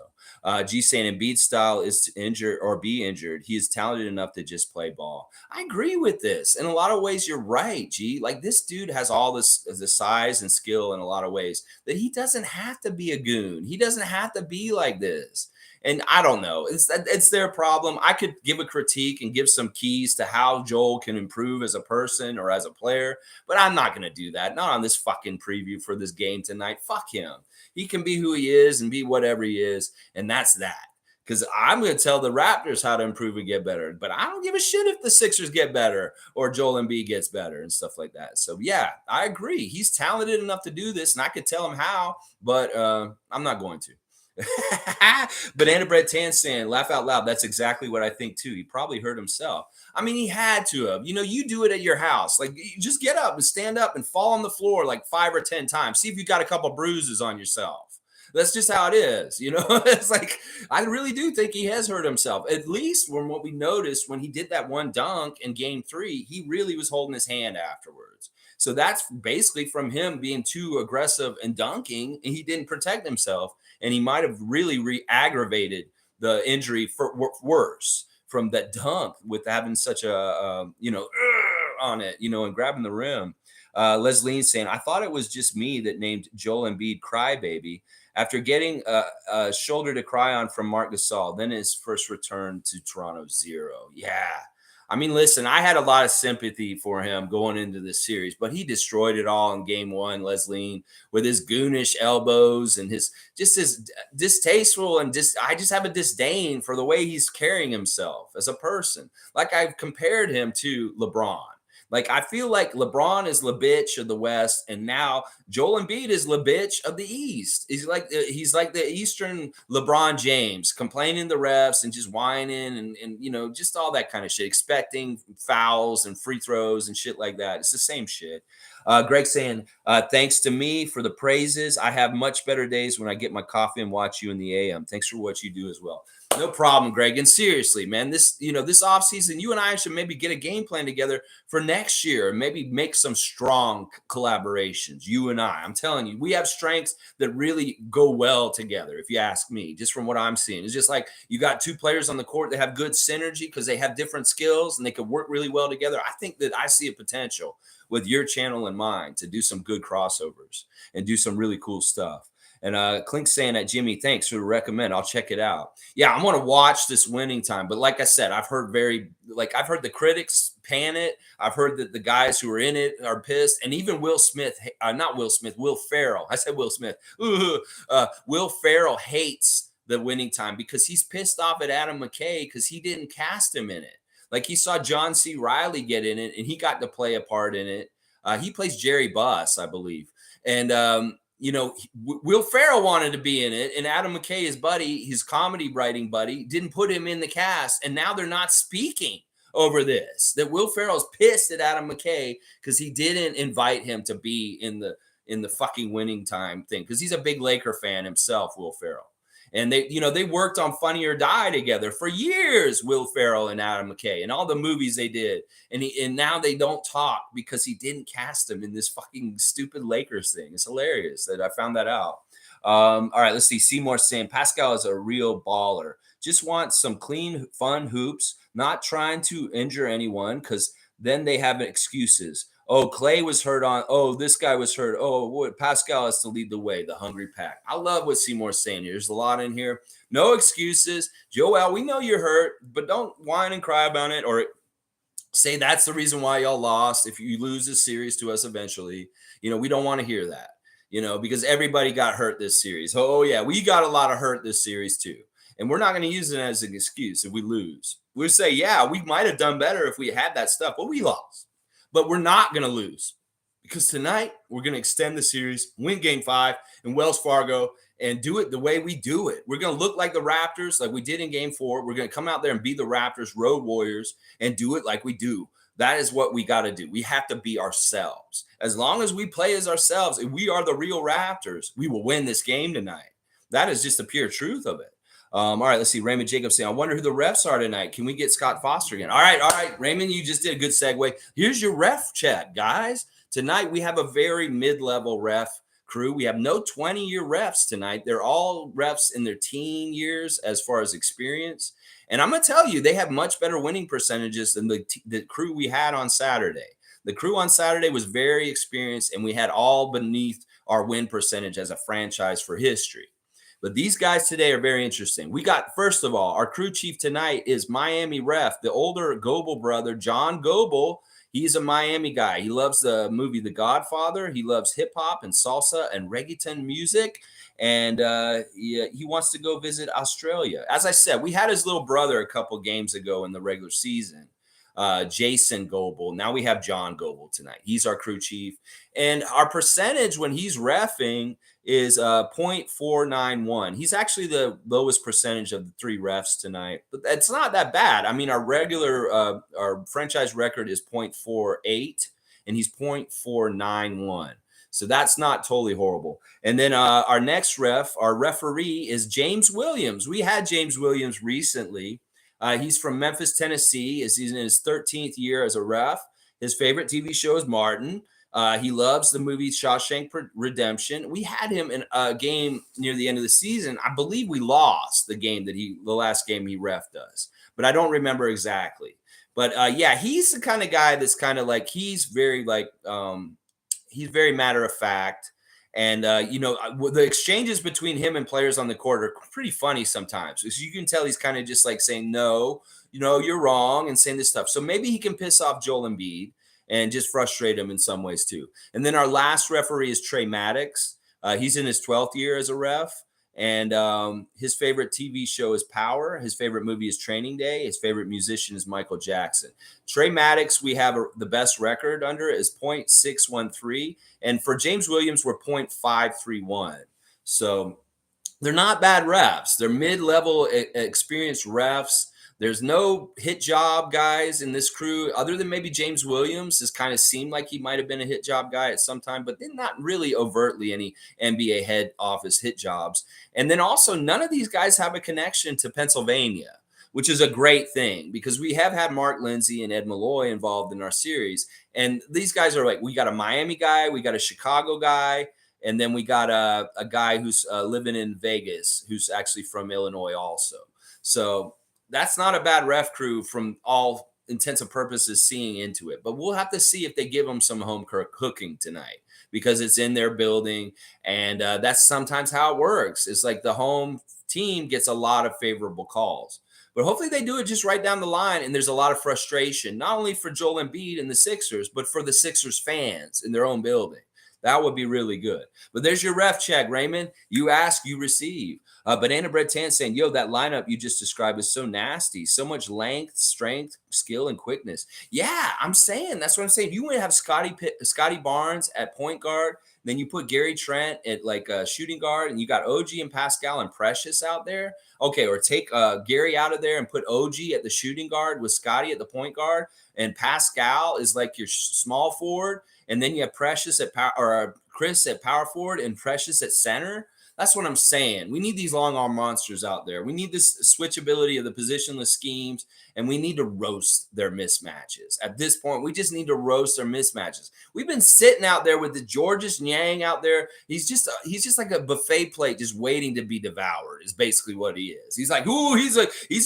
G saying Embiid's style is to injure or be injured. He is talented enough to just play ball. I agree with this. In a lot of ways, you're right, G. Like this dude has all the size and skill in a lot of ways that he doesn't have to be a goon. He doesn't have to be like this. And I don't know. It's their problem. I could give a critique and give some keys to how Joel can improve as a person or as a player, but I'm not going to do that. Not on this fucking preview for this game tonight. Fuck him. He can be who he is and be whatever he is, and that's that. Because I'm going to tell the Raptors how to improve and get better, but I don't give a shit if the Sixers get better or Joel Embiid gets better and stuff like that. So yeah, I agree. He's talented enough to do this, and I could tell him how, but I'm not going to. Banana Bread Tan saying, laugh out loud. That's exactly what I think too. He probably hurt himself. I mean, he had to have. You do it at your house. Like, you just get up and stand up and fall on the floor like 5 or 10 times. See if you got a couple bruises on yourself. That's just how it is. It's like, I really do think he has hurt himself. At least from what we noticed when he did that one dunk in game 3, he really was holding his hand afterwards. So that's basically from him being too aggressive and dunking, and he didn't protect himself. And he might have really re-aggravated the injury for worse from that dunk with having such a, on it, and grabbing the rim. Leslie saying, I thought it was just me that named Joel Embiid Crybaby after getting a shoulder to cry on from Marc Gasol. Then his first return to Toronto 0. Yeah. I mean, listen, I had a lot of sympathy for him going into this series, but he destroyed it all in game 1, Leslie, with his goonish elbows and his distasteful and I just have a disdain for the way he's carrying himself as a person. Like I've compared him to LeBron. Like I feel like LeBron is the bitch of the West, and now Joel Embiid is the bitch of the East. He's like the Eastern LeBron James, complaining the refs and just whining and just all that kind of shit, expecting fouls and free throws and shit like that. It's the same shit. Greg saying, thanks to me for the praises. I have much better days when I get my coffee and watch you in the AM. Thanks for what you do as well. No problem, Greg. And seriously, man, this offseason, you and I should maybe get a game plan together for next year and maybe make some strong collaborations. You and I'm telling you, we have strengths that really go well together, if you ask me, just from what I'm seeing. It's just like you got 2 players on the court that have good synergy because they have different skills and they can work really well together. I think that I see a potential with your channel and mine to do some good crossovers and do some really cool stuff. And Clink's saying that, Jimmy, thanks for the recommend. I'll check it out. Yeah, I'm going to watch this Winning Time. But like I said, I've heard the critics pan it. I've heard that the guys who are in it are pissed. And even Will Ferrell. I said Will Smith. Will Ferrell hates the Winning Time because he's pissed off at Adam McKay because he didn't cast him in it. Like he saw John C. Reilly get in it and he got to play a part in it. He plays Jerry Buss, I believe. And, Will Ferrell wanted to be in it, and Adam McKay, his buddy, his comedy writing buddy, didn't put him in the cast, and now they're not speaking over this. That Will Ferrell's pissed at Adam McKay because he didn't invite him to be in the fucking Winning Time thing because he's a big Laker fan himself, Will Ferrell. And they worked on Funny or Die together for years, Will Ferrell and Adam McKay, and all the movies they did. And now they don't talk because he didn't cast him in this fucking stupid Lakers thing. It's hilarious that I found that out. All right, let's see. Seymour saying Pascal is a real baller. just want some clean, fun hoops, not trying to injure anyone because then they have excuses. Oh, Clay was hurt on. Oh, this guy was hurt. Oh, what Pascal has to lead the way, the hungry pack. I love what Seymour's saying here. There's a lot in here. No excuses. Joel, we know you're hurt, but don't whine and cry about it or say that's the reason why y'all lost. If you lose this series to us eventually, we don't want to hear that, because everybody got hurt this series. Oh, yeah, we got a lot of hurt this series too. And we're not going to use it as an excuse if we lose. We'll say, yeah, we might have done better if we had that stuff, but we lost. But we're not going to lose because tonight we're going to extend the series, win game 5 in Wells Fargo, and do it the way we do it. We're going to look like the Raptors, like we did in game 4. We're going to come out there and be the Raptors, road warriors, and do it like we do. That is what we got to do. We have to be ourselves. As long as we play as ourselves, and we are the real Raptors, we will win this game tonight. That is just the pure truth of it. All right, let's see. Raymond Jacobs saying, I wonder who the refs are tonight. Can we get Scott Foster again? All right. Raymond, you just did a good segue. Here's your ref check, guys. Tonight, we have a very mid-level ref crew. We have no 20-year refs tonight. They're all refs in their teen years as far as experience. And I'm going to tell you, they have much better winning percentages than the crew we had on Saturday. The crew on Saturday was very experienced, and we had all beneath our win percentage as a franchise for history. But these guys today are very interesting. We got, first of all, our crew chief tonight is Miami ref, the older Goebel brother, John Goebel. He's a Miami guy. He loves the movie The Godfather. He loves hip hop and salsa and reggaeton music. And he wants to go visit Australia. As I said, we had his little brother a couple games ago in the regular season, Jason Goebel. Now we have John Goebel tonight. He's our crew chief. And our percentage when he's reffing is 0.491. He's actually the lowest percentage of the 3 refs tonight, but it's not that bad. I mean, our franchise record is 0.48 and he's 0.491. So that's not totally horrible. And then our next our referee is James Williams. We had James Williams recently. He's from Memphis, Tennessee. He's in his 13th year as a ref. His favorite TV show is Martin. He loves the movie Shawshank Redemption. We had him in a game near the end of the season. I believe we lost the last game he refed us, but I don't remember exactly. But yeah, he's the kind of guy that's kind of like, he's very matter of fact. And, the exchanges between him and players on the court are pretty funny sometimes. Because you can tell he's kind of just like saying, no, you're wrong, and saying this stuff. So maybe he can piss off Joel Embiid and just frustrate him in some ways too. And then our last referee is Trey Maddox. He's in his 12th year as a ref. And his favorite TV show is Power. His favorite movie is Training Day. His favorite musician is Michael Jackson. Trey Maddox, we have the best record under is 0.613. And for James Williams, we're 0.531. So they're not bad refs. They're mid-level experienced refs. There's no hit job guys in this crew other than maybe James Williams. Has kind of seemed like he might have been a hit job guy at some time, but they're not really overtly any NBA head office hit jobs. And then also none of these guys have a connection to Pennsylvania, which is a great thing because we have had Mark Lindsay and Ed Malloy involved in our series. And these guys are like, we got a Miami guy, we got a Chicago guy, and then we got a guy who's living in Vegas, who's actually from Illinois also. So that's not a bad ref crew from all intents and purposes seeing into it. But we'll have to see if they give them some home cooking tonight because it's in their building. And that's sometimes how it works. It's like the home team gets a lot of favorable calls. But hopefully they do it just right down the line. And there's a lot of frustration, not only for Joel Embiid and the Sixers, but for the Sixers fans in their own building. That would be really good. But there's your ref check, Raymond. You ask, you receive. Banana Bread Tan saying, yo, that lineup you just described is so nasty. So much length, strength, skill, and quickness. Yeah, I'm saying. That's what I'm saying. If you want to have Scotty Barnes at point guard, then you put Gary Trent at like a shooting guard, and you got OG and Pascal and Precious out there. Okay, or take Gary out of there and put OG at the shooting guard with Scotty at the point guard, and Pascal is like your small forward. And then you have Precious at Chris at power forward and Precious at center. That's what I'm saying. We need these long arm monsters out there. We need this switchability of the positionless schemes, and we need to roast their mismatches. At this point, we just need to roast their mismatches. We've been sitting out there with the Georges Niang out there. He's just like a buffet plate, just waiting to be devoured. Is basically what he is. He's like, ooh, he's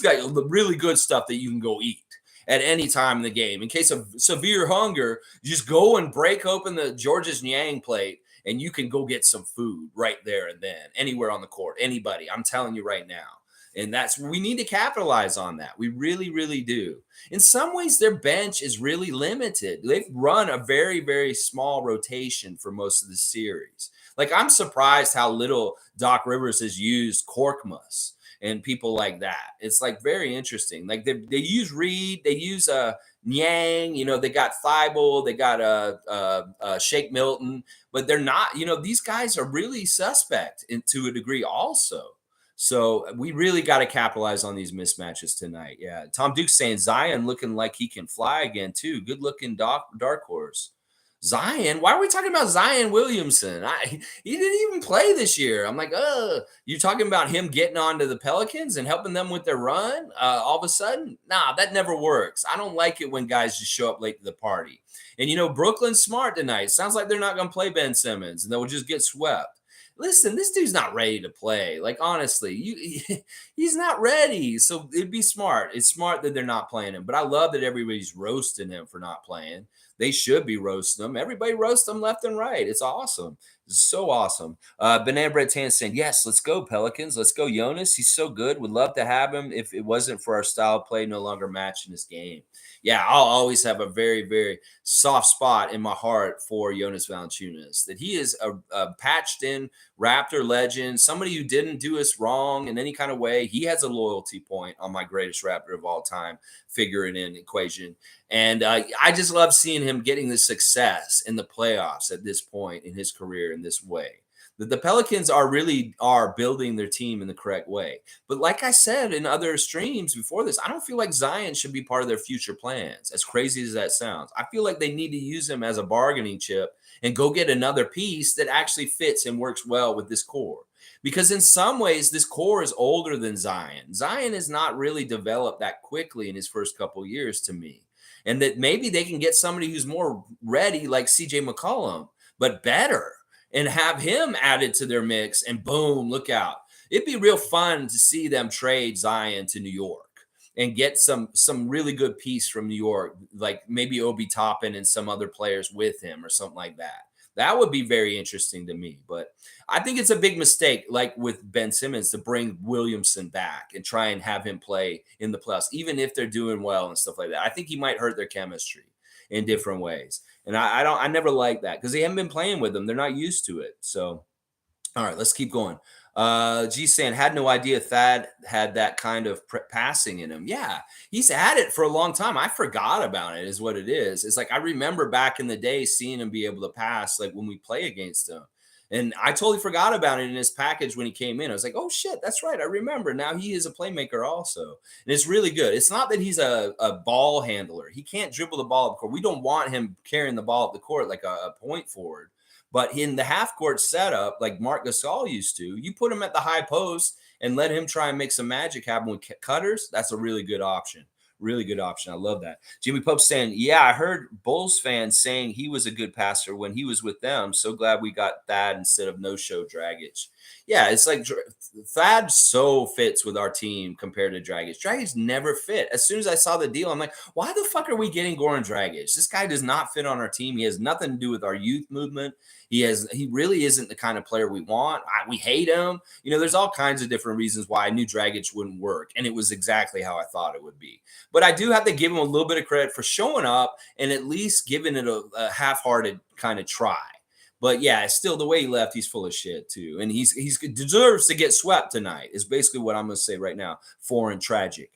got the really good stuff that you can go eat at any time in the game. In case of severe hunger, just go and break open the Georges Niang plate, and you can go get some food right there and then, anywhere on the court, anybody. I'm telling you right now. And we need to capitalize on that. We really, really do. In some ways, their bench is really limited. They've run a very, very small rotation for most of the series. Like, I'm surprised how little Doc Rivers has used Korkmaz and people like that. It's like very interesting. Like, they use Reed, they use Niang, they got Thibault, they got Shake Milton, but they're not, these guys are really suspect to a degree also. So we really got to capitalize on these mismatches tonight. Yeah. Tom Duke's saying Zion looking like he can fly again too. Good looking dark horse. Zion? Why are we talking about Zion Williamson? He didn't even play this year. I'm like, you're talking about him getting onto the Pelicans and helping them with their run all of a sudden? Nah, that never works. I don't like it when guys just show up late to the party. And, Brooklyn's smart tonight. Sounds like they're not going to play Ben Simmons and they'll just get swept. Listen, this dude's not ready to play. Like, honestly, he's not ready. So it'd be smart. It's smart that they're not playing him. But I love that everybody's roasting him for not playing. They should be roasting them. Everybody roasts them left and right. It's awesome. It's so awesome. Banana Bread Tan saying, yes, let's go, Pelicans. Let's go, Jonas. He's so good. Would love to have him if it wasn't for our style of play no longer matching his game. Yeah, I'll always have a very, very soft spot in my heart for Jonas Valanciunas, that he is a patched-in Raptor legend, somebody who didn't do us wrong in any kind of way. He has a loyalty point on my greatest Raptor of all time figuring in equation. And I just love seeing him getting the success in the playoffs at this point in his career in this way. The Pelicans are building their team in the correct way. But like I said in other streams before this, I don't feel like Zion should be part of their future plans, as crazy as that sounds. I feel like they need to use him as a bargaining chip and go get another piece that actually fits and works well with this core. Because in some ways, this core is older than Zion. Zion has not really developed that quickly in his first couple years to me. And that maybe they can get somebody who's more ready, like CJ McCollum, but better, and have him added to their mix, and boom, look out. It'd be real fun to see them trade Zion to New York and get some really good piece from New York, like maybe Obi Toppin and some other players with him or something like that. That would be very interesting to me. But I think it's a big mistake, like with Ben Simmons, to bring Williamson back and try and have him play in the playoffs, even if they're doing well and stuff like that. I think he might hurt their chemistry in different ways. And I never like that because they haven't been playing with them. They're not used to it. So, all right, let's keep going. G saying, had no idea Thad had that kind of passing in him. Yeah, he's had it for a long time. I forgot about it, is what it is. It's like I remember back in the day seeing him be able to pass, like when we play against him. And I totally forgot about it in his package when he came in. I was like, oh, shit, that's right. I remember. Now he is a playmaker also. And it's really good. It's not that he's a ball handler. He can't dribble the ball up the court. We don't want him carrying the ball up the court like a point forward. But in the half court setup, like Marc Gasol used to, you put him at the high post and let him try and make some magic happen with cutters. That's a really good option. Really good option. I love that. Jimmy Pope's saying, yeah, I heard Bulls fans saying he was a good passer when he was with them. So glad we got Thad instead of no-show Dragic. Yeah, it's like Thad so fits with our team compared to Dragic. Dragic never fit. As soon as I saw the deal, I'm like, why the fuck are we getting Goran Dragic? This guy does not fit on our team. He has nothing to do with our youth movement. He really isn't the kind of player we want. We hate him. There's all kinds of different reasons why I knew Dragic wouldn't work. And it was exactly how I thought it would be. But I do have to give him a little bit of credit for showing up and at least giving it a half-hearted kind of try. But yeah, still the way he left, he's full of shit too. And he deserves to get swept tonight is basically what I'm going to say right now. Foreign tragic.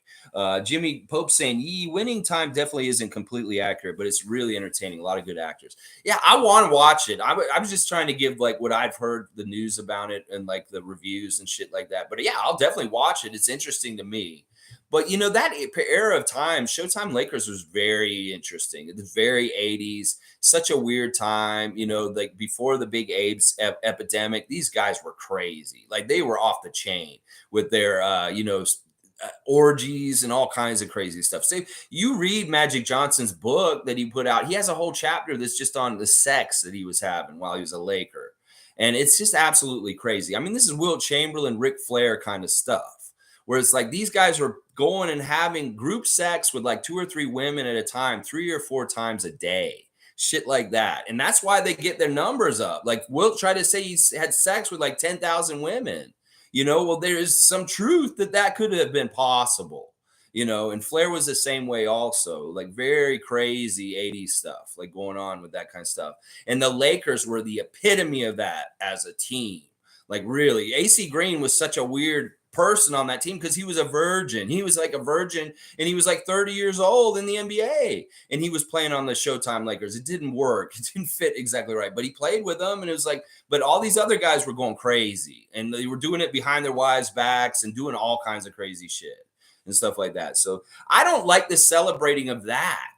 Jimmy Pope saying, winning time definitely isn't completely accurate, but it's really entertaining. A lot of good actors. Yeah, I want to watch it. I was just trying to give like what I've heard the news about it and like the reviews and shit like that. But yeah, I'll definitely watch it. It's interesting to me. But that era of time, Showtime Lakers was very interesting. The very 80s, such a weird time, like before the big AIDS epidemic, these guys were crazy. Like they were off the chain with their, orgies and all kinds of crazy stuff. So you read Magic Johnson's book that he put out, he has a whole chapter that's just on the sex that he was having while he was a Laker. And it's just absolutely crazy. I mean, this is Wilt Chamberlain, Ric Flair kind of stuff, where it's like these guys were going and having group sex with like 2 or 3 women at a time, 3 or 4 times a day, shit like that. And that's why they get their numbers up. Like Wilt tried to say he had sex with like 10,000 women. Well, there is some truth that could have been possible. And Flair was the same way also, like very crazy 80s stuff, like going on with that kind of stuff. And the Lakers were the epitome of that as a team. Like really, AC Green was such a weird person on that team because he was a virgin. He was like a virgin and he was like 30 years old in the NBA and he was playing on the Showtime Lakers. It didn't work. It didn't fit exactly right, but he played with them and it was like, but all these other guys were going crazy and they were doing it behind their wives' backs and doing all kinds of crazy shit and stuff like that. So I don't like the celebrating of that.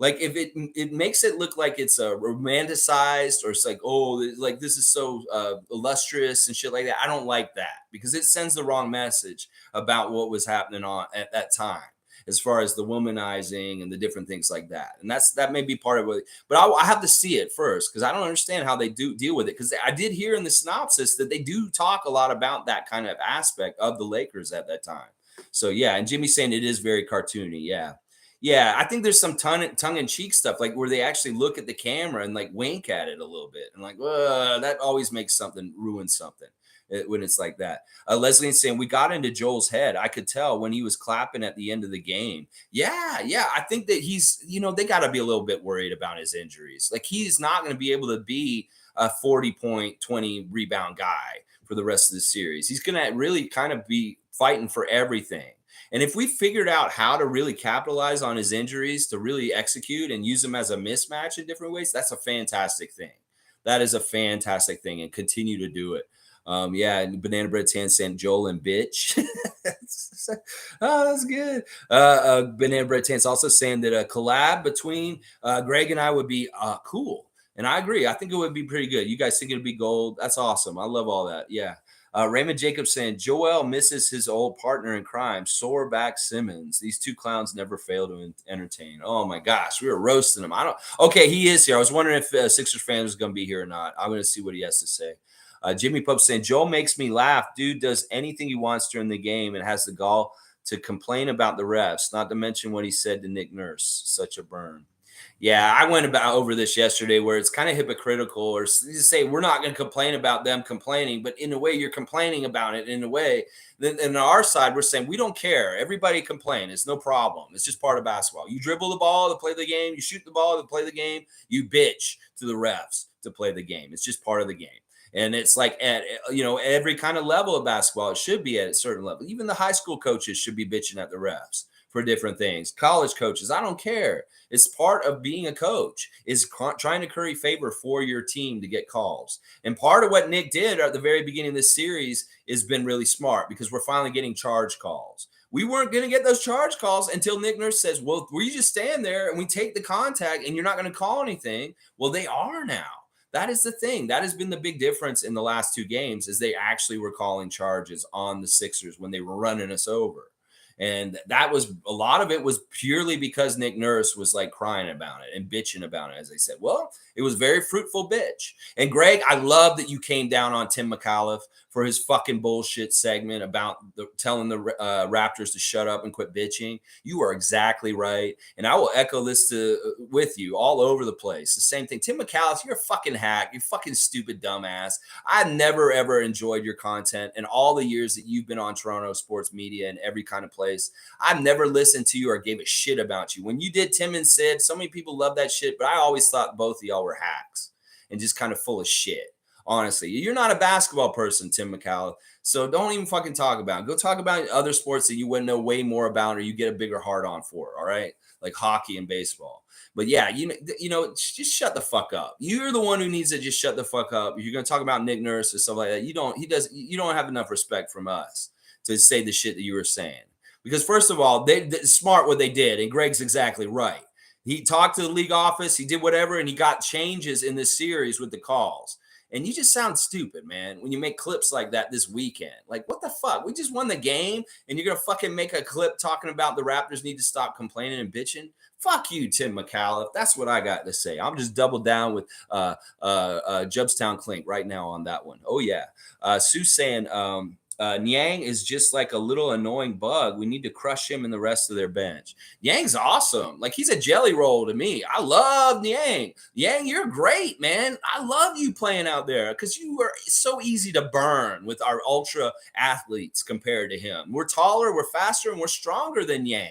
Like if it makes it look like it's romanticized or it's like, oh, like this is so illustrious and shit like that. I don't like that because it sends the wrong message about what was happening on at that time as far as the womanizing and the different things like that. And that may be part of it, but I have to see it first because I don't understand how they do deal with it. Because I did hear in the synopsis that they do talk a lot about that kind of aspect of the Lakers at that time. So yeah, and Jimmy's saying it is very cartoony. Yeah. Yeah, I think there's some tongue-in-cheek stuff, like where they actually look at the camera and like wink at it a little bit, and like, that always makes ruin something when it's like that. Leslie is saying we got into Joel's head. I could tell when he was clapping at the end of the game. Yeah, I think that he's, they got to be a little bit worried about his injuries. Like he's not going to be able to be a 40-point, 20 rebound guy for the rest of the series. He's going to really kind of be fighting for everything. And if we figured out how to really capitalize on his injuries to really execute and use them as a mismatch in different ways, that's a fantastic thing. That is a fantastic thing and continue to do it. And Banana Bread Tan saying Joel and bitch. Oh, that's good. Banana Bread Tan's also saying that a collab between Greg and I would be cool. And I agree. I think it would be pretty good. You guys think it would be gold? That's awesome. I love all that. Yeah. Raymond Jacobs saying Joel misses his old partner in crime, Soreback Simmons. These two clowns never fail to entertain. Oh my gosh, we were roasting him. Okay, he is here. I was wondering if Sixers fan was going to be here or not. I'm going to see what he has to say. Jimmy Pope saying Joel makes me laugh. Dude does anything he wants during the game and has the gall to complain about the refs. Not to mention what he said to Nick Nurse. Such a burn. Yeah, I went over this yesterday where it's kind of hypocritical or you say we're not going to complain about them complaining, but in a way you're complaining about it in a way. Then on our side, we're saying we don't care. Everybody complain. It's no problem. It's just part of basketball. You dribble the ball to play the game. You shoot the ball to play the game. You bitch to the refs to play the game. It's just part of the game. And it's like at every kind of level of basketball, it should be at a certain level. Even the high school coaches should be bitching at the refs for different things. College coaches, I don't care. It's part of being a coach is trying to curry favor for your team to get calls. And part of what Nick did at the very beginning of this series has been really smart because we're finally getting charge calls. We weren't going to get those charge calls until Nick Nurse says, well, we just stand there and we take the contact and you're not going to call anything. Well, they are now. That is the thing. That has been the big difference in the last 2 games is they actually were calling charges on the Sixers when they were running us over. And that was a lot of it was purely because Nick Nurse was like crying about it and bitching about it, as I said. Well, it was very fruitful bitch. And Greg, I love that you came down on Tim McAuliffe for his fucking bullshit segment about telling the Raptors to shut up and quit bitching. You are exactly right. And I will echo this with you all over the place. The same thing. Tim McAuliffe, you're a fucking hack. You fucking stupid dumbass. I've never, ever enjoyed your content in all the years that you've been on Toronto sports media and every kind of place. I've never listened to you or gave a shit about you. When you did Tim and Sid, so many people love that shit, but I always thought both of y'all were hacks and just kind of full of shit. Honestly, you're not a basketball person, Tim McAuliffe. So don't even fucking talk about it. Go talk about other sports that you wouldn't know way more about or you get a bigger heart on for. All right. Like hockey and baseball. But yeah, just shut the fuck up. You're the one who needs to just shut the fuck up. If you're going to talk about Nick Nurse or stuff like that, you don't have enough respect from us to say the shit that you were saying. Because first of all, they smart what they did, and Greg's exactly right. He talked to the league office, he did whatever, and he got changes in this series with the calls. And you just sound stupid, man, when you make clips like that this weekend. Like, what the fuck? We just won the game, and you're gonna fucking make a clip talking about the Raptors need to stop complaining and bitching. Fuck you, Tim McAuliffe. That's what I got to say. I'm just double down with Jubstown Clink right now on that one. Oh yeah, Sue's saying Niang is just like a little annoying bug. We need to crush him and the rest of their bench. Yang's awesome. Like, he's a jelly roll to me. I love Niang. Yang, you're great, man. I love you playing out there because you are so easy to burn with our ultra athletes compared to him. We're taller, we're faster, and we're stronger than Yang.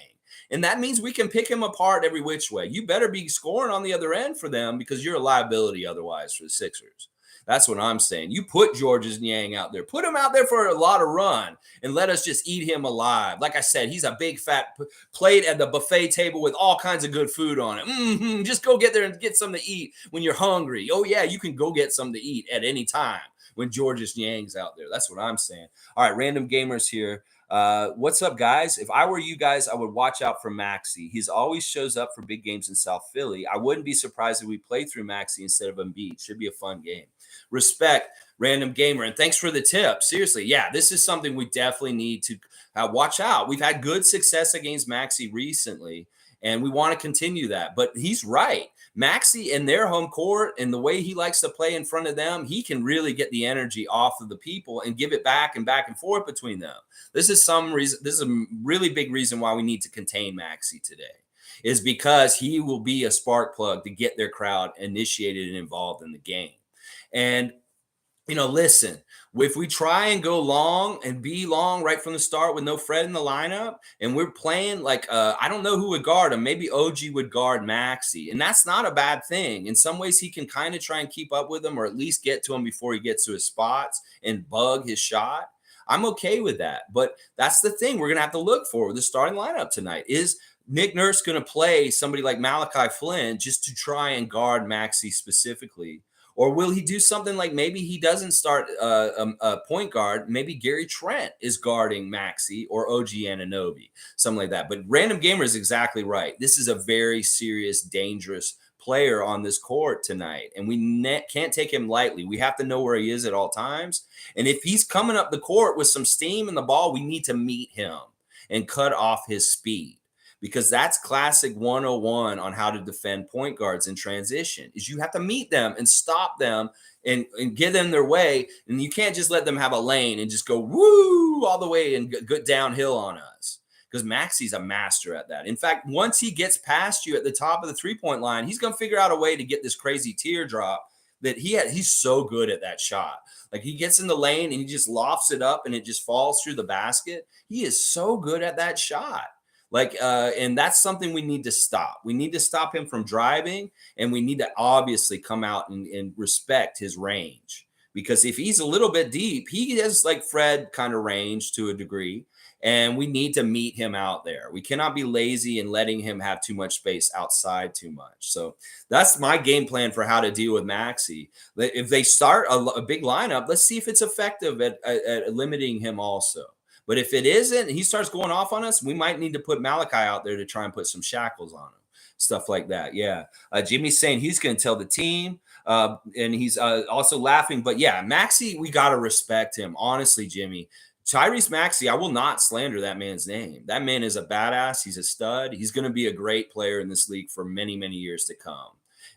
And that means we can pick him apart every which way. You better be scoring on the other end for them because you're a liability otherwise for the Sixers. That's what I'm saying. You put Georges Niang out there. Put him out there for a lot of run and let us just eat him alive. Like I said, he's a big fat plate at the buffet table with all kinds of good food on it. Just go get there and get something to eat when you're hungry. Oh, yeah, you can go get something to eat at any time when Georges Niang's out there. That's what I'm saying. All right, random gamers here. What's up, guys? If I were you guys, I would watch out for Maxey. He's always shows up for big games in South Philly. I wouldn't be surprised if we play through Maxey instead of Embiid. Should be a fun game. Respect, random gamer, and thanks for the tip. Seriously, yeah, this is something we definitely need to watch out. We've had good success against Maxey recently, and we want to continue that. But he's right. Maxey in their home court and the way he likes to play in front of them, he can really get the energy off of the people and give it back and forth between them. This is a really big reason why we need to contain Maxey today, is because he will be a spark plug to get their crowd initiated and involved in the game. And, listen, if we try and go long and be long right from the start with no Fred in the lineup, and we're playing like, I don't know who would guard him. Maybe OG would guard Maxey. And that's not a bad thing. In some ways, he can kind of try and keep up with him or at least get to him before he gets to his spots and bug his shot. I'm okay with that. But that's the thing we're going to have to look for with the starting lineup tonight. Is Nick Nurse going to play somebody like Malachi Flynn just to try and guard Maxey specifically? Or will he do something like maybe he doesn't start a point guard? Maybe Gary Trent is guarding Maxey or OG Anunoby, something like that. But Random Gamer is exactly right. This is a very serious, dangerous player on this court tonight, and we can't take him lightly. We have to know where he is at all times. And if he's coming up the court with some steam in the ball, we need to meet him and cut off his speed. Because that's classic 101 on how to defend point guards in transition, is you have to meet them and stop them and give them their way. And you can't just let them have a lane and just go woo all the way and go downhill on us. Because Maxey's a master at that. In fact, once he gets past you at the top of the three-point line, he's going to figure out a way to get this crazy teardrop that he's so good at that shot. Like, he gets in the lane and he just lofts it up and it just falls through the basket. He is so good at that shot. And that's something we need to stop. We need to stop him from driving, and we need to obviously come out and respect his range. Because if he's a little bit deep, he has like Fred kind of range to a degree, and we need to meet him out there. We cannot be lazy and letting him have too much space outside too much. So that's my game plan for how to deal with Maxey. If they start a big lineup, let's see if it's effective at limiting him also. But if it isn't, he starts going off on us, we might need to put Malachi out there to try and put some shackles on him. Stuff like that. Yeah. Jimmy's saying he's going to tell the team. And he's also laughing. But yeah, Maxey, we got to respect him. Honestly, Jimmy. Tyrese Maxey, I will not slander that man's name. That man is a badass. He's a stud. He's going to be a great player in this league for many, many years to come.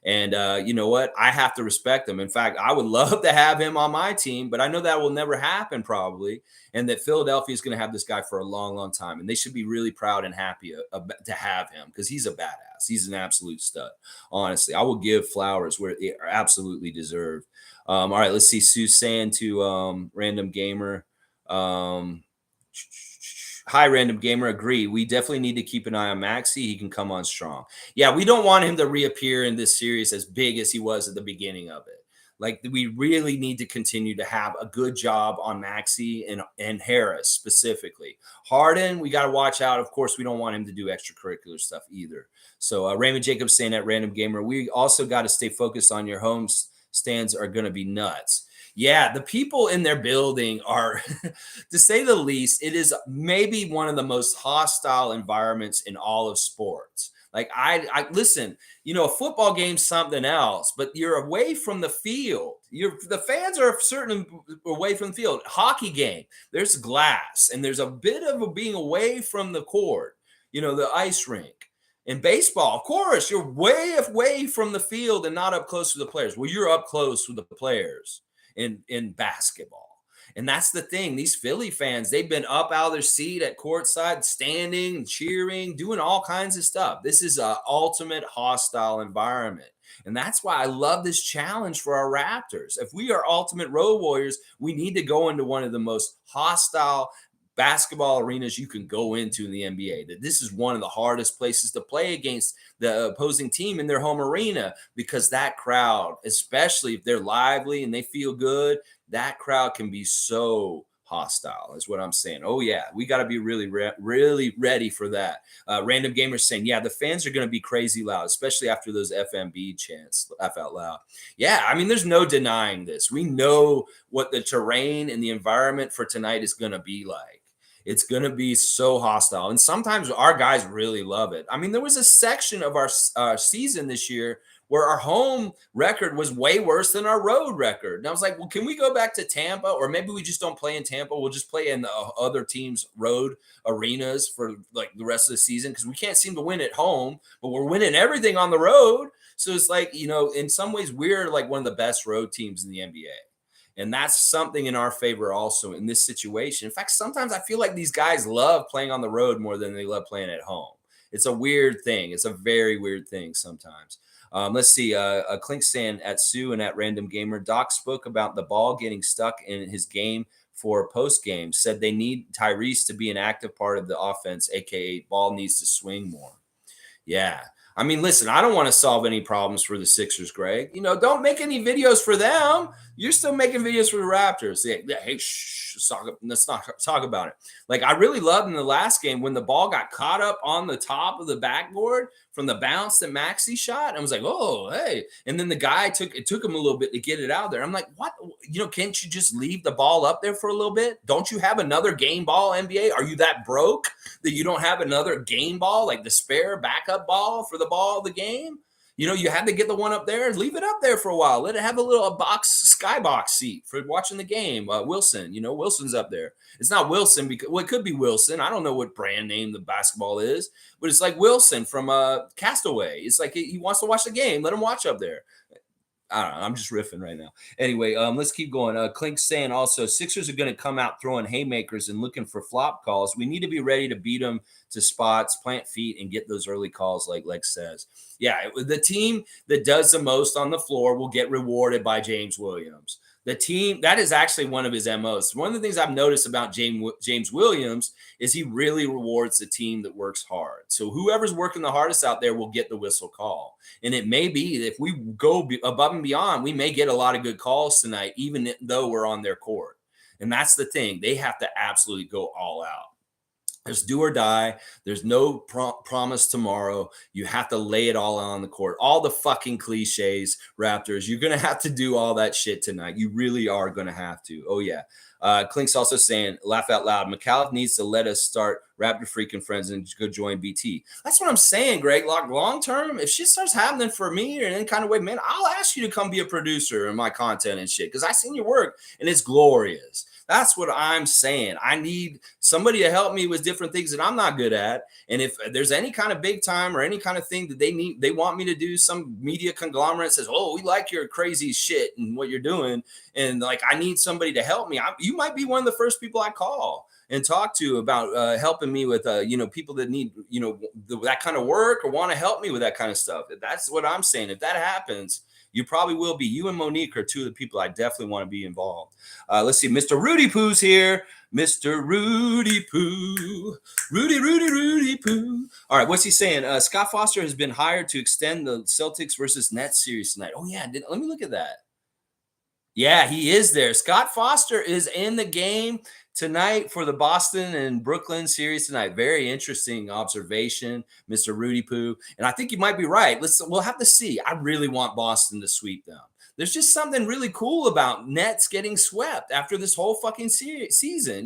And you know what? I have to respect him. In fact, I would love to have him on my team, but I know that will never happen probably, and that Philadelphia is going to have this guy for a long, long time, and they should be really proud and happy to have him because he's a badass. He's an absolute stud. Honestly, I will give flowers where they are absolutely deserved. All right, let's see. Sue's saying to Random Gamer, hi, Random Gamer. Agree. We definitely need to keep an eye on Maxey. He can come on strong. Yeah, we don't want him to reappear in this series as big as he was at the beginning of it. Like, we really need to continue to have a good job on Maxey and Harris specifically. Harden, we got to watch out. Of course, we don't want him to do extracurricular stuff either. So Raymond Jacobs saying at Random Gamer, we also got to stay focused on your home stands are going to be nuts. Yeah, the people in their building are, to say the least, it is maybe one of the most hostile environments in all of sports. Like I listen, a football game's something else, but you're away from the field. The fans are certain away from the field. Hockey game, there's glass, and there's a bit of a being away from the court. The ice rink. In baseball, of course, you're way away from the field and not up close to the players. Well, you're up close with the players in basketball. And that's the thing. These Philly fans, they've been up out of their seat at courtside, standing, cheering, doing all kinds of stuff. This is an ultimate hostile environment. And that's why I love this challenge for our Raptors. If we are ultimate road warriors, we need to go into one of the most hostile basketball arenas you can go into in the NBA. That this is one of the hardest places to play against the opposing team in their home arena, because that crowd, especially if they're lively and they feel good, that crowd can be so hostile, is what I'm saying. Oh yeah, we got to be really ready for that. Random Gamers saying, yeah, the fans are going to be crazy loud, especially after those FMB chants, laugh out loud. Yeah, I mean, there's no denying this. We know what the terrain and the environment for tonight is going to be like. It's going to be so hostile. And sometimes our guys really love it. I mean, there was a section of our season this year where our home record was way worse than our road record. And I was like, well, can we go back to Tampa? Or maybe we just don't play in Tampa. We'll just play in the other teams' road arenas for like the rest of the season, because we can't seem to win at home, but we're winning everything on the road. So it's like, in some ways, we're like one of the best road teams in the NBA. And that's something in our favor also in this situation. In fact, sometimes I feel like these guys love playing on the road more than they love playing at home. It's a weird thing. It's a very weird thing sometimes. Let's see. Clink saying at Sue and at Random Gamer, Doc spoke about the ball getting stuck in his game for post game. Said they need Tyrese to be an active part of the offense, aka ball needs to swing more. Yeah. I mean, listen, I don't want to solve any problems for the Sixers, Greg. Don't make any videos for them. You're still making videos for the Raptors. Yeah, hey, let's not talk about it. Like, I really loved in the last game when the ball got caught up on the top of the backboard from the bounce that Maxey shot. I was like, oh, hey. And then the guy took him a little bit to get it out there. I'm like, what? Can't you just leave the ball up there for a little bit? Don't you have another game ball, NBA? Are you that broke that you don't have another game ball, like the spare backup ball for the ball of the game? You had to get the one up there. Leave it up there for a while. Let it have a skybox seat for watching the game. Wilson, Wilson's up there. It's not Wilson because, well, it could be Wilson. I don't know what brand name the basketball is, but it's like Wilson from Castaway. It's like he wants to watch the game. Let him watch up there. I don't know. I'm just riffing right now. Anyway, let's keep going. Clink's saying also, Sixers are going to come out throwing haymakers and looking for flop calls. We need to be ready to beat them to spots, plant feet, and get those early calls like Lex says. Yeah, the team that does the most on the floor will get rewarded by James Williams. The team, that is actually one of his MOs. One of the things I've noticed about James Williams is he really rewards the team that works hard. So whoever's working the hardest out there will get the whistle call. And it may be that if we go above and beyond, we may get a lot of good calls tonight, even though we're on their court. And that's the thing. They have to absolutely go all out. There's do or die. There's no promise tomorrow. You have to lay it all on the court. All the fucking cliches, Raptors. You're going to have to do all that shit tonight. You really are going to have to. Oh, yeah. Clink's also saying, laugh out loud, McAuliffe needs to let us start Raptor Freak and Friends and go join BT. That's what I'm saying, Greg. Like, long term, if shit starts happening for me or in any kind of way, man, I'll ask you to come be a producer in my content and shit, because I seen your work and it's glorious. That's what I'm saying. I need somebody to help me with different things that I'm not good at. And if there's any kind of big time or any kind of thing that they want me to do, some media conglomerate says, oh, we like your crazy shit and what you're doing, and like, I need somebody to help me. You might be one of the first people I call and talk to about helping me with, people that need, that kind of work or want to help me with that kind of stuff. That's what I'm saying. If that happens, you probably will be. You and Monique are two of the people I definitely want to be involved. Let's see. Mr. Rudy Poo's here. Mr. Rudy Poo. Rudy Poo. All right. What's he saying? Scott Foster has been hired to extend the Celtics versus Nets series tonight. Oh, yeah. Let me look at that. Yeah, he is there. Scott Foster is in the game tonight for the Boston and Brooklyn series tonight. Very interesting observation, Mr. Rudy Poo. And I think you might be right. We'll have to see. I really want Boston to sweep them. There's just something really cool about Nets getting swept after this whole fucking season.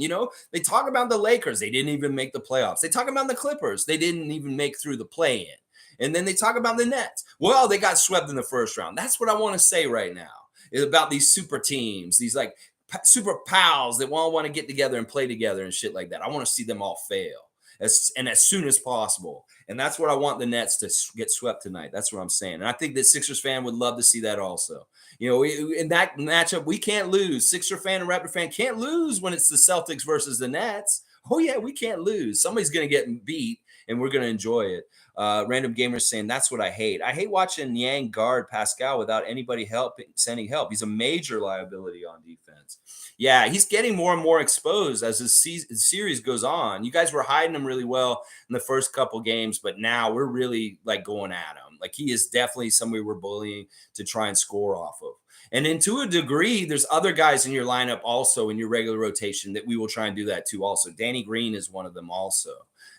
They talk about the Lakers. They didn't even make the playoffs. They talk about the Clippers. They didn't even make through the play in. And then they talk about the Nets. Well, they got swept in the first round. That's what I want to say right now is about these super teams, these like super pals that all want to get together and play together and shit like that. I want to see them all fail as soon as possible. And that's what I want the Nets to get swept tonight. That's what I'm saying. And I think that Sixers fan would love to see that also. In that matchup, we can't lose. Sixer fan and Raptor fan can't lose when it's the Celtics versus the Nets. Oh, yeah, we can't lose. Somebody's going to get beat, and we're going to enjoy it. Random Gamers saying, that's what I hate. I hate watching Niang guard Pascal without anybody sending help. He's a major liability on defense. Yeah, he's getting more and more exposed as the series goes on. You guys were hiding him really well in the first couple games, but now we're really like going at him. Like he is definitely somebody we're bullying to try and score off of. And then to a degree, there's other guys in your lineup also in your regular rotation that we will try and do that too also. Danny Green is one of them also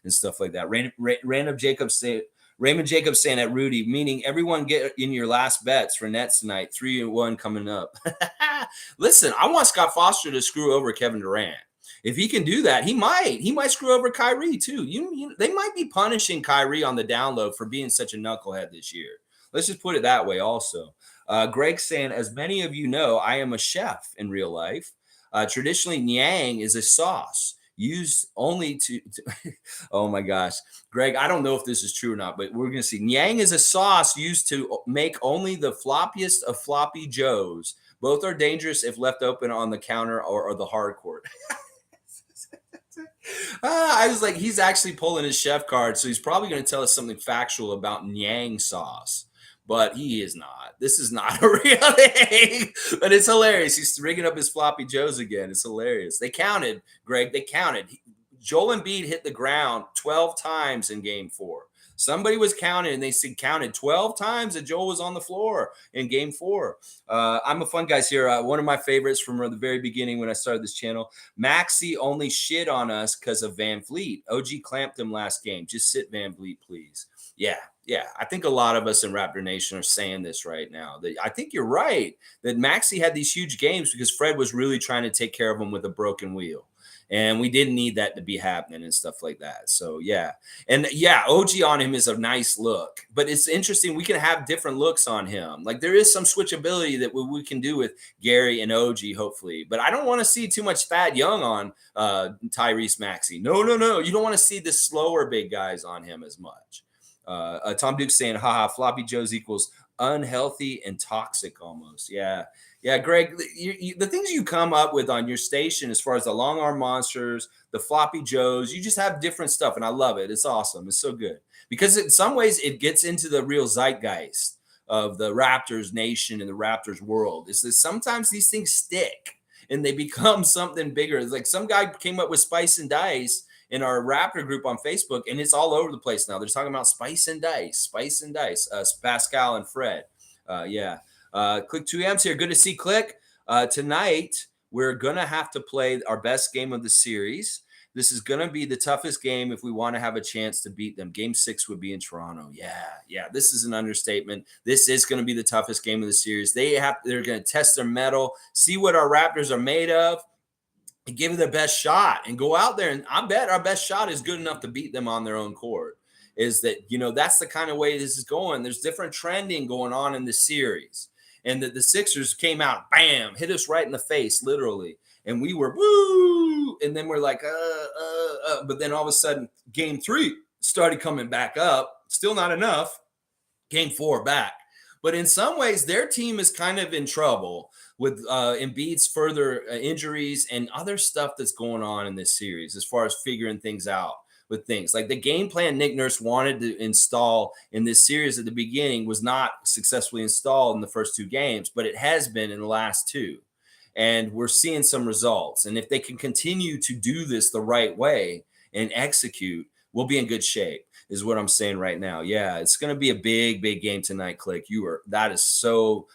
and stuff like that. Raymond Jacobs saying at Rudy, meaning everyone get in your last bets for Nets tonight, 3-1 coming up. Listen, I want Scott Foster to screw over Kevin Durant. If he can do that, he might screw over Kyrie too. They might be punishing Kyrie on the download for being such a knucklehead this year. Let's just put it that way also. Greg saying, as many of you know, I am a chef in real life. Traditionally, Niang is a sauce used only to oh my gosh, Greg, I don't know if this is true or not, but we're going to see. Niang is a sauce used to make only the floppiest of floppy joes. Both are dangerous if left open on the counter or the hard court. I was like, he's actually pulling his chef card, so he's probably going to tell us something factual about Niang sauce. But he is not. This is not a real thing. But it's hilarious. He's rigging up his floppy joes again. It's hilarious. They counted, Greg. They counted. Joel Embiid hit the ground 12 times in game 4. Somebody was counting, and they said counted 12 times that Joel was on the floor in game 4. I'm a fun guys here. One of my favorites from the very beginning when I started this channel, Maxey only shit on us because of Van Vliet. OG clamped him last game. Just sit Van Vliet, please. Yeah. I think a lot of us in Raptor Nation are saying this right now. I think you're right that Maxey had these huge games because Fred was really trying to take care of him with a broken wheel. And we didn't need that to be happening and stuff like that. So, yeah. And, yeah, OG on him is a nice look. But it's interesting. We can have different looks on him. Like, there is some switchability that we can do with Gary and OG, hopefully. But I don't want to see too much Thad Young on Tyrese Maxey. No. You don't want to see the slower big guys on him as much. Tom Duke saying, haha, floppy joes equals unhealthy and toxic almost. Yeah, Greg, the things you come up with on your station as far as the long arm monsters, the floppy joes, you just have different stuff, and I love it. It's awesome. It's so good because in some ways it gets into the real zeitgeist of the Raptors nation and the Raptors world. Is that sometimes these things stick and they become something bigger. It's like some guy came up with Spice and Dice in our Raptor group on Facebook, and it's all over the place now. They're talking about Spice and Dice, Pascal and Fred. Click 2M's here. Good to see Click. Tonight, we're going to have to play our best game of the series. This is going to be the toughest game if we want to have a chance to beat them. Game 6 would be in Toronto. Yeah, this is an understatement. This is going to be the toughest game of the series. They're going to test their mettle, see what our Raptors are made of, and give it their best shot and go out there. And I bet our best shot is good enough to beat them on their own court. Is that, that's the kind of way this is going. There's different trending going on in the series. And the Sixers came out, bam, hit us right in the face, literally. And we were, woo! And then we're like, But then all of a sudden, game 3 started coming back up. Still not enough. Game 4 back. But in some ways, their team is kind of in trouble with Embiid's further injuries and other stuff that's going on in this series as far as figuring things out with things. Like the game plan Nick Nurse wanted to install in this series at the beginning was not successfully installed in the first 2 games, but it has been in the last 2. And we're seeing some results. And if they can continue to do this the right way and execute, we'll be in good shape. Is what I'm saying right now. Yeah, it's going to be a big, big game tonight, Click. That is so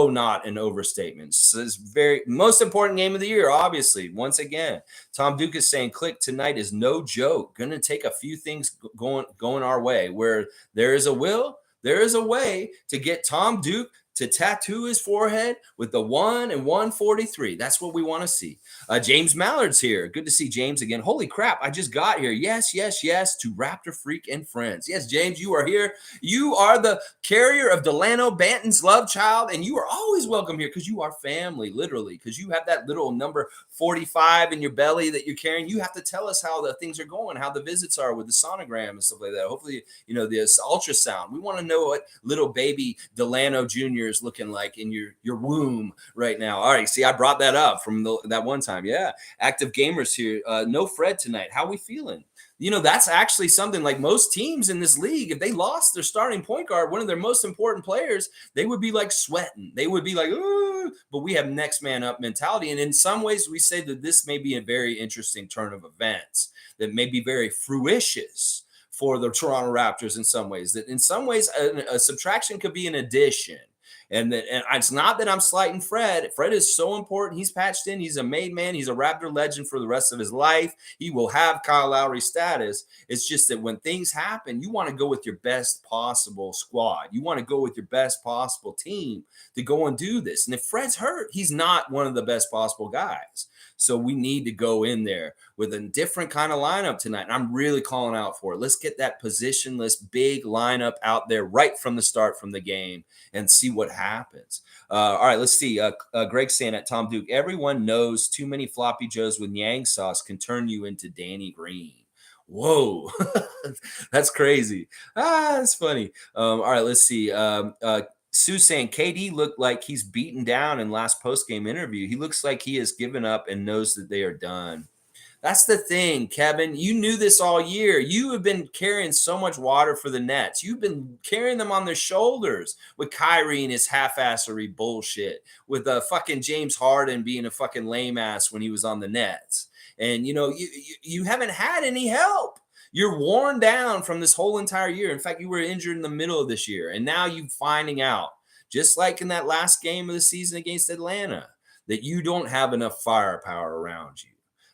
not an overstatement. So it's very most important game of the year, obviously. Once again, Tom Duke is saying, Click, tonight is no joke. Going to take a few things going our way. Where there is a will, there is a way to get Tom Duke to tattoo his forehead with the 1 and 143. That's what we want to see. James Mallard's here. Good to see James again. Holy crap, I just got here. Yes, yes, yes to Raptor Freak and friends. Yes, James, you are here. You are the carrier of Delano Banton's love child, and you are always welcome here because you are family, literally, because you have that little number 45 in your belly that you're carrying. You have to tell us how the things are going, how the visits are with the sonogram and stuff like that. Hopefully, this ultrasound. We want to know what little baby Delano Jr. is looking like in your womb right now. All right, see, I brought that up from that one time. Yeah, active gamers here. No Fred tonight. How we feeling? That's actually something like most teams in this league, if they lost their starting point guard, one of their most important players, they would be like sweating. They would be like, ooh, but we have next man up mentality. And in some ways, we say that this may be a very interesting turn of events that may be very fruitious for the Toronto Raptors in some ways. That in some ways, a subtraction could be an addition. And it's not that I'm slighting Fred. Fred is so important. He's patched in. He's a made man. He's a Raptor legend for the rest of his life. He will have Kyle Lowry status. It's just that when things happen, you want to go with your best possible squad. You want to go with your best possible team to go and do this. And if Fred's hurt, he's not one of the best possible guys. So we need to go in there with a different kind of lineup tonight. And I'm really calling out for it. Let's get that positionless big lineup out there right from the start from the game and see what happens. All right, let's see. Greg saying at Tom Duke, everyone knows too many floppy joes with Yang sauce can turn you into Danny Green. Whoa, that's crazy. That's funny. All right, let's see. Sue saying KD looked like he's beaten down in last post-game interview. He looks like he has given up and knows that they are done. That's the thing, Kevin. You knew this all year. You have been carrying so much water for the Nets. You've been carrying them on their shoulders with Kyrie and his half-assery bullshit, with fucking James Harden being a fucking lame ass when he was on the Nets. And, you haven't had any help. You're worn down from this whole entire year. In fact, you were injured in the middle of this year. And now you're finding out, just like in that last game of the season against Atlanta, that you don't have enough firepower around you.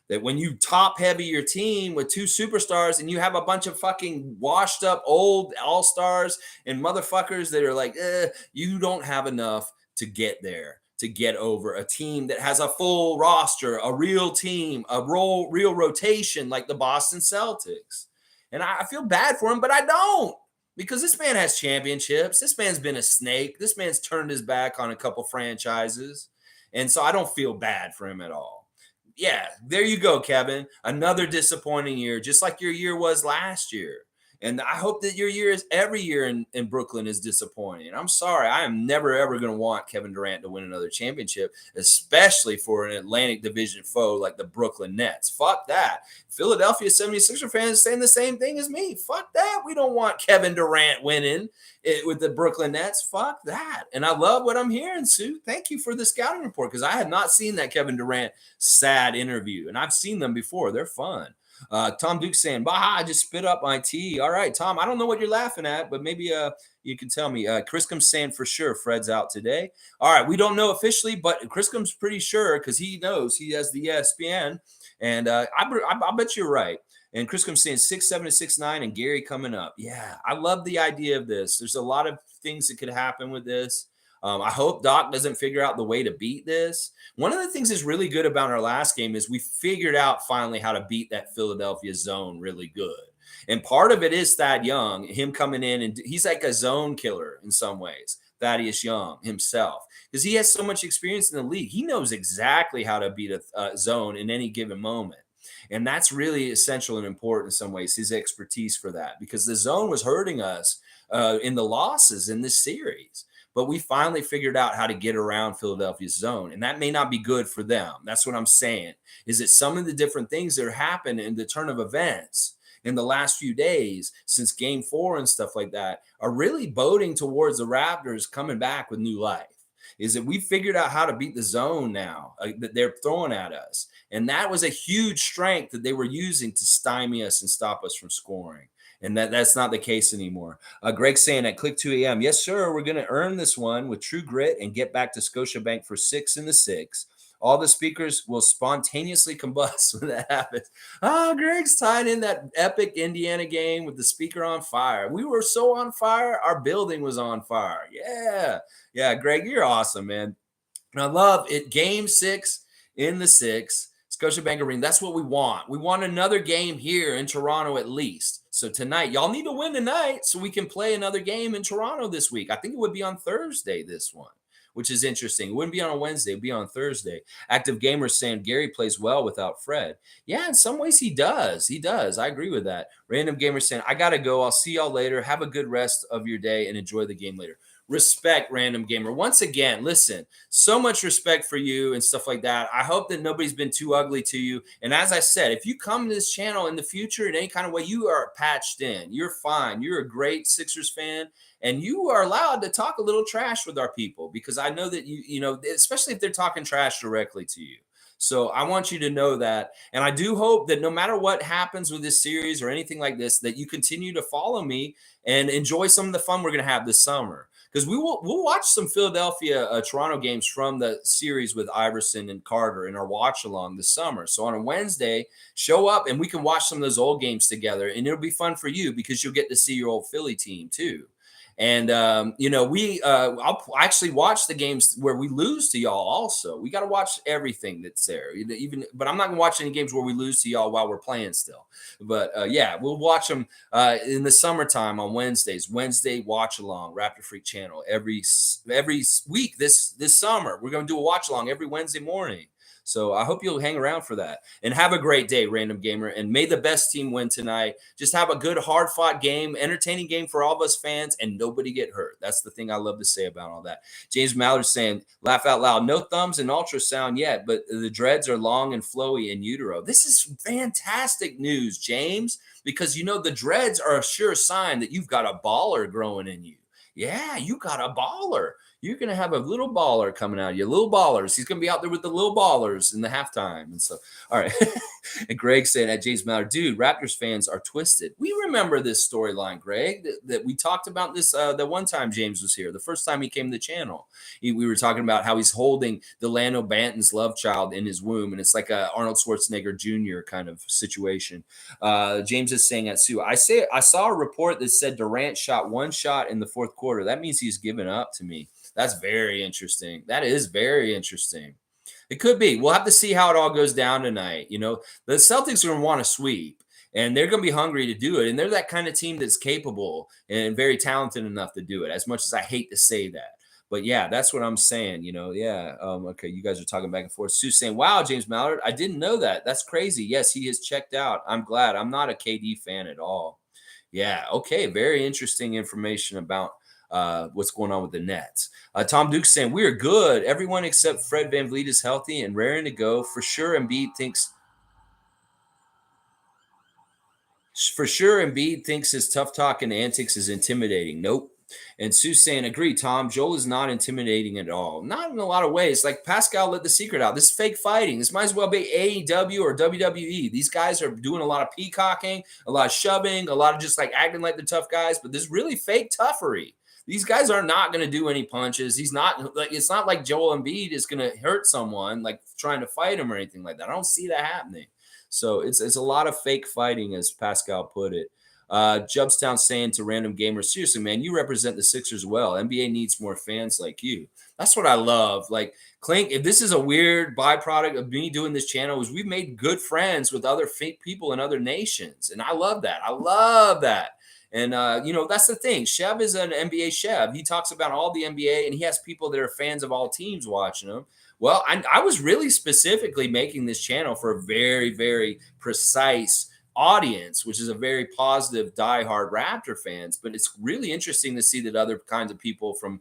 That when you top heavy your team with two superstars and you have a bunch of fucking washed up old all-stars and motherfuckers that are like, you don't have enough to get there, to get over a team that has a full roster, a real team, real rotation like the Boston Celtics. And I feel bad for him, but I don't, because this man has championships. This man's been a snake. This man's turned his back on a couple franchises. And so I don't feel bad for him at all. Yeah, there you go, Kevin. Another disappointing year, just like your year was last year. And I hope that your year is every year in Brooklyn is disappointing. I'm sorry. I am never, ever going to want Kevin Durant to win another championship, especially for an Atlantic Division foe like the Brooklyn Nets. Fuck that. Philadelphia 76er fans saying the same thing as me. Fuck that. We don't want Kevin Durant winning with the Brooklyn Nets. Fuck that. And I love what I'm hearing, Sue. Thank you for the scouting report, because I had not seen that Kevin Durant sad interview. And I've seen them before. They're fun. Tom Duke saying, "Bah, I just spit up my tea." All right, Tom, I don't know what you're laughing at, but maybe you can tell me. Chriscom's saying for sure Fred's out today. All right, we don't know officially, but Chriscom's pretty sure because he knows. He has the ESPN, and I bet you're right. And Chriscom's saying 6'7" to 6'9", and Gary coming up. Yeah, I love the idea of this. There's a lot of things that could happen with this. I hope Doc doesn't figure out the way to beat this. One of the things that's really good about our last game is we figured out finally how to beat that Philadelphia zone really good. And part of it is Thad Young, him coming in, and he's like a zone killer in some ways, Thaddeus Young himself, because he has so much experience in the league. He knows exactly how to beat a zone in any given moment. And that's really essential and important in some ways, his expertise for that, because the zone was hurting us in the losses in this series. But we finally figured out how to get around Philadelphia's zone. And that may not be good for them. That's what I'm saying, is that some of the different things that happen in the turn of events in the last few days since game 4 and stuff like that are really boding towards the Raptors coming back with new life. Is that we figured out how to beat the zone now that they're throwing at us. And that was a huge strength that they were using to stymie us and stop us from scoring. And that's not the case anymore. Greg saying at Click 2 a.m., yes, sir, we're going to earn this one with true grit and get back to Scotiabank for 6 in the 6. All the speakers will spontaneously combust when that happens. Oh, Greg's tied in that epic Indiana game with the speaker on fire. We were so on fire, our building was on fire. Yeah. Yeah, Greg, you're awesome, man. And I love it. Game 6 in the 6, Scotiabank Arena. That's what we want. We want another game here in Toronto at least. So tonight, y'all need to win tonight so we can play another game in Toronto this week. I think it would be on Thursday, this one, which is interesting. It wouldn't be on a Wednesday, it'd be on Thursday. Active Gamer saying Gary plays well without Fred. Yeah, in some ways he does. He does. I agree with that. Random Gamer saying, I got to go. I'll see y'all later. Have a good rest of your day and enjoy the game later. Respect, Random Gamer. Once again, listen, so much respect for you and stuff like that. I hope that nobody's been too ugly to you. And as I said, if you come to this channel in the future in any kind of way, you are patched in. You're fine. You're a great Sixers fan. And you are allowed to talk a little trash with our people because I know that you know, especially if they're talking trash directly to you. So I want you to know that. And I do hope that no matter what happens with this series or anything like this, that you continue to follow me and enjoy some of the fun we're going to have this summer. Because we'll watch some Philadelphia Toronto games from the series with Iverson and Carter in our watch along this summer. So on a Wednesday, show up and we can watch some of those old games together, and it'll be fun for you because you'll get to see your old Philly team too. And you know, I'll actually watch the games where we lose to y'all. Also, we got to watch everything that's there. Even, but I'm not gonna watch any games where we lose to y'all while we're playing still. But yeah, we'll watch them in the summertime on Wednesdays. Wednesday watch along, Raptor Freak channel every week this summer. We're gonna do a watch along every Wednesday morning. So I hope you'll hang around for that. And have a great day, Random Gamer. And may the best team win tonight. Just have a good, hard-fought game, entertaining game for all of us fans, and nobody get hurt. That's the thing I love to say about all that. James Mallard saying, laugh out loud. No thumbs in ultrasound yet, but the dreads are long and flowy in utero. This is fantastic news, James, because, you know, the dreads are a sure sign that you've got a baller growing in you. Yeah, you got a baller. You're going to have a little baller coming out of you. Little ballers. He's going to be out there with the little ballers in the halftime. And so, all right. And Greg saying at James Mallard, dude, Raptors fans are twisted. We remember this storyline, Greg, that we talked about this the one time James was here, the first time he came to the channel. We were talking about how he's holding Delano Banton's love child in his womb. And it's like a Arnold Schwarzenegger Jr. kind of situation. James is saying at Sue, I saw a report that said Durant shot one shot in the fourth quarter. That means he's given up to me. That's very interesting. That is very interesting. It could be. We'll have to see how it all goes down tonight. You know, the Celtics are going to want to sweep, and they're going to be hungry to do it. And they're that kind of team that's capable and very talented enough to do it, as much as I hate to say that. But yeah, that's what I'm saying. You know, yeah. Okay, you guys are talking back and forth. Sue's saying, wow, James Mallard, I didn't know that. That's crazy. Yes, he is checked out. I'm glad. I'm not a KD fan at all. Yeah, okay. Very interesting information about what's going on with the Nets. Tom Duke saying, we are good. Everyone except Fred VanVleet is healthy and raring to go. For sure, Embiid thinks his tough talk and antics is intimidating. Nope. And Sue's saying, agree, Tom. Joel is not intimidating at all. Not in a lot of ways. Like Pascal let the secret out. This is fake fighting. This might as well be AEW or WWE. These guys are doing a lot of peacocking, a lot of shoving, a lot of just like acting like the tough guys, but this is really fake toughery. These guys are not going to do any punches. He's not like, it's not like Joel Embiid is going to hurt someone like trying to fight him or anything like that. I don't see that happening. So it's a lot of fake fighting, as Pascal put it. Jubstown saying to Random Gamers, seriously, man, you represent the Sixers well. NBA needs more fans like you. That's what I love. Like Clink, if this is a weird byproduct of me doing this channel, is we've made good friends with other fake people in other nations. And I love that. I love that. And, you know, that's the thing. Chev is an NBA Chev. He talks about all the NBA, and he has people that are fans of all teams watching him. Well, I was really specifically making this channel for a very, very precise audience, which is a very positive, diehard Raptor fans. But it's really interesting to see that other kinds of people from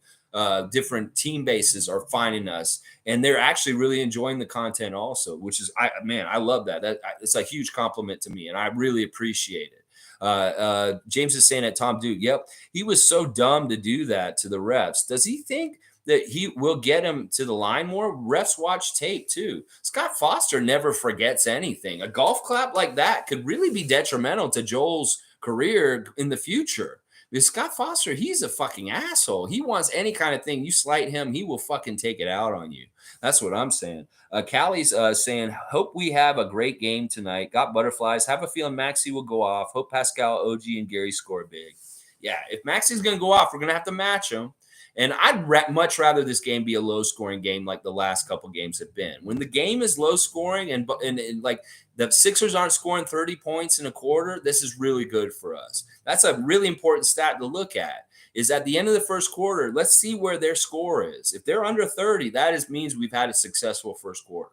different team bases are finding us, and they're actually really enjoying the content also, which is, I love that. It's a huge compliment to me, and I really appreciate it. James is saying that Tom Duke, yep, he was so dumb to do that to the refs. Does he think that he will get him to the line more? Refs watch tape too. Scott Foster never forgets anything. A golf clap like that could really be detrimental to Joel's career in the future, Because Scott Foster, he's a fucking asshole. He wants any kind of thing. You slight him, he will fucking take it out on you. That's what I'm saying. Callie's saying, hope we have a great game tonight. Got butterflies. Have a feeling Maxey will go off. Hope Pascal, OG, and Gary score big. Yeah, if Maxey's going to go off, we're going to have to match him. And I'd much rather this game be a low scoring game like the last couple games have been. When the game is low scoring and like the Sixers aren't scoring 30 points in a quarter, this is really good for us. That's a really important stat to look at. Is at the end of the first quarter, let's see where their score is. If they're under 30, that means we've had a successful first quarter.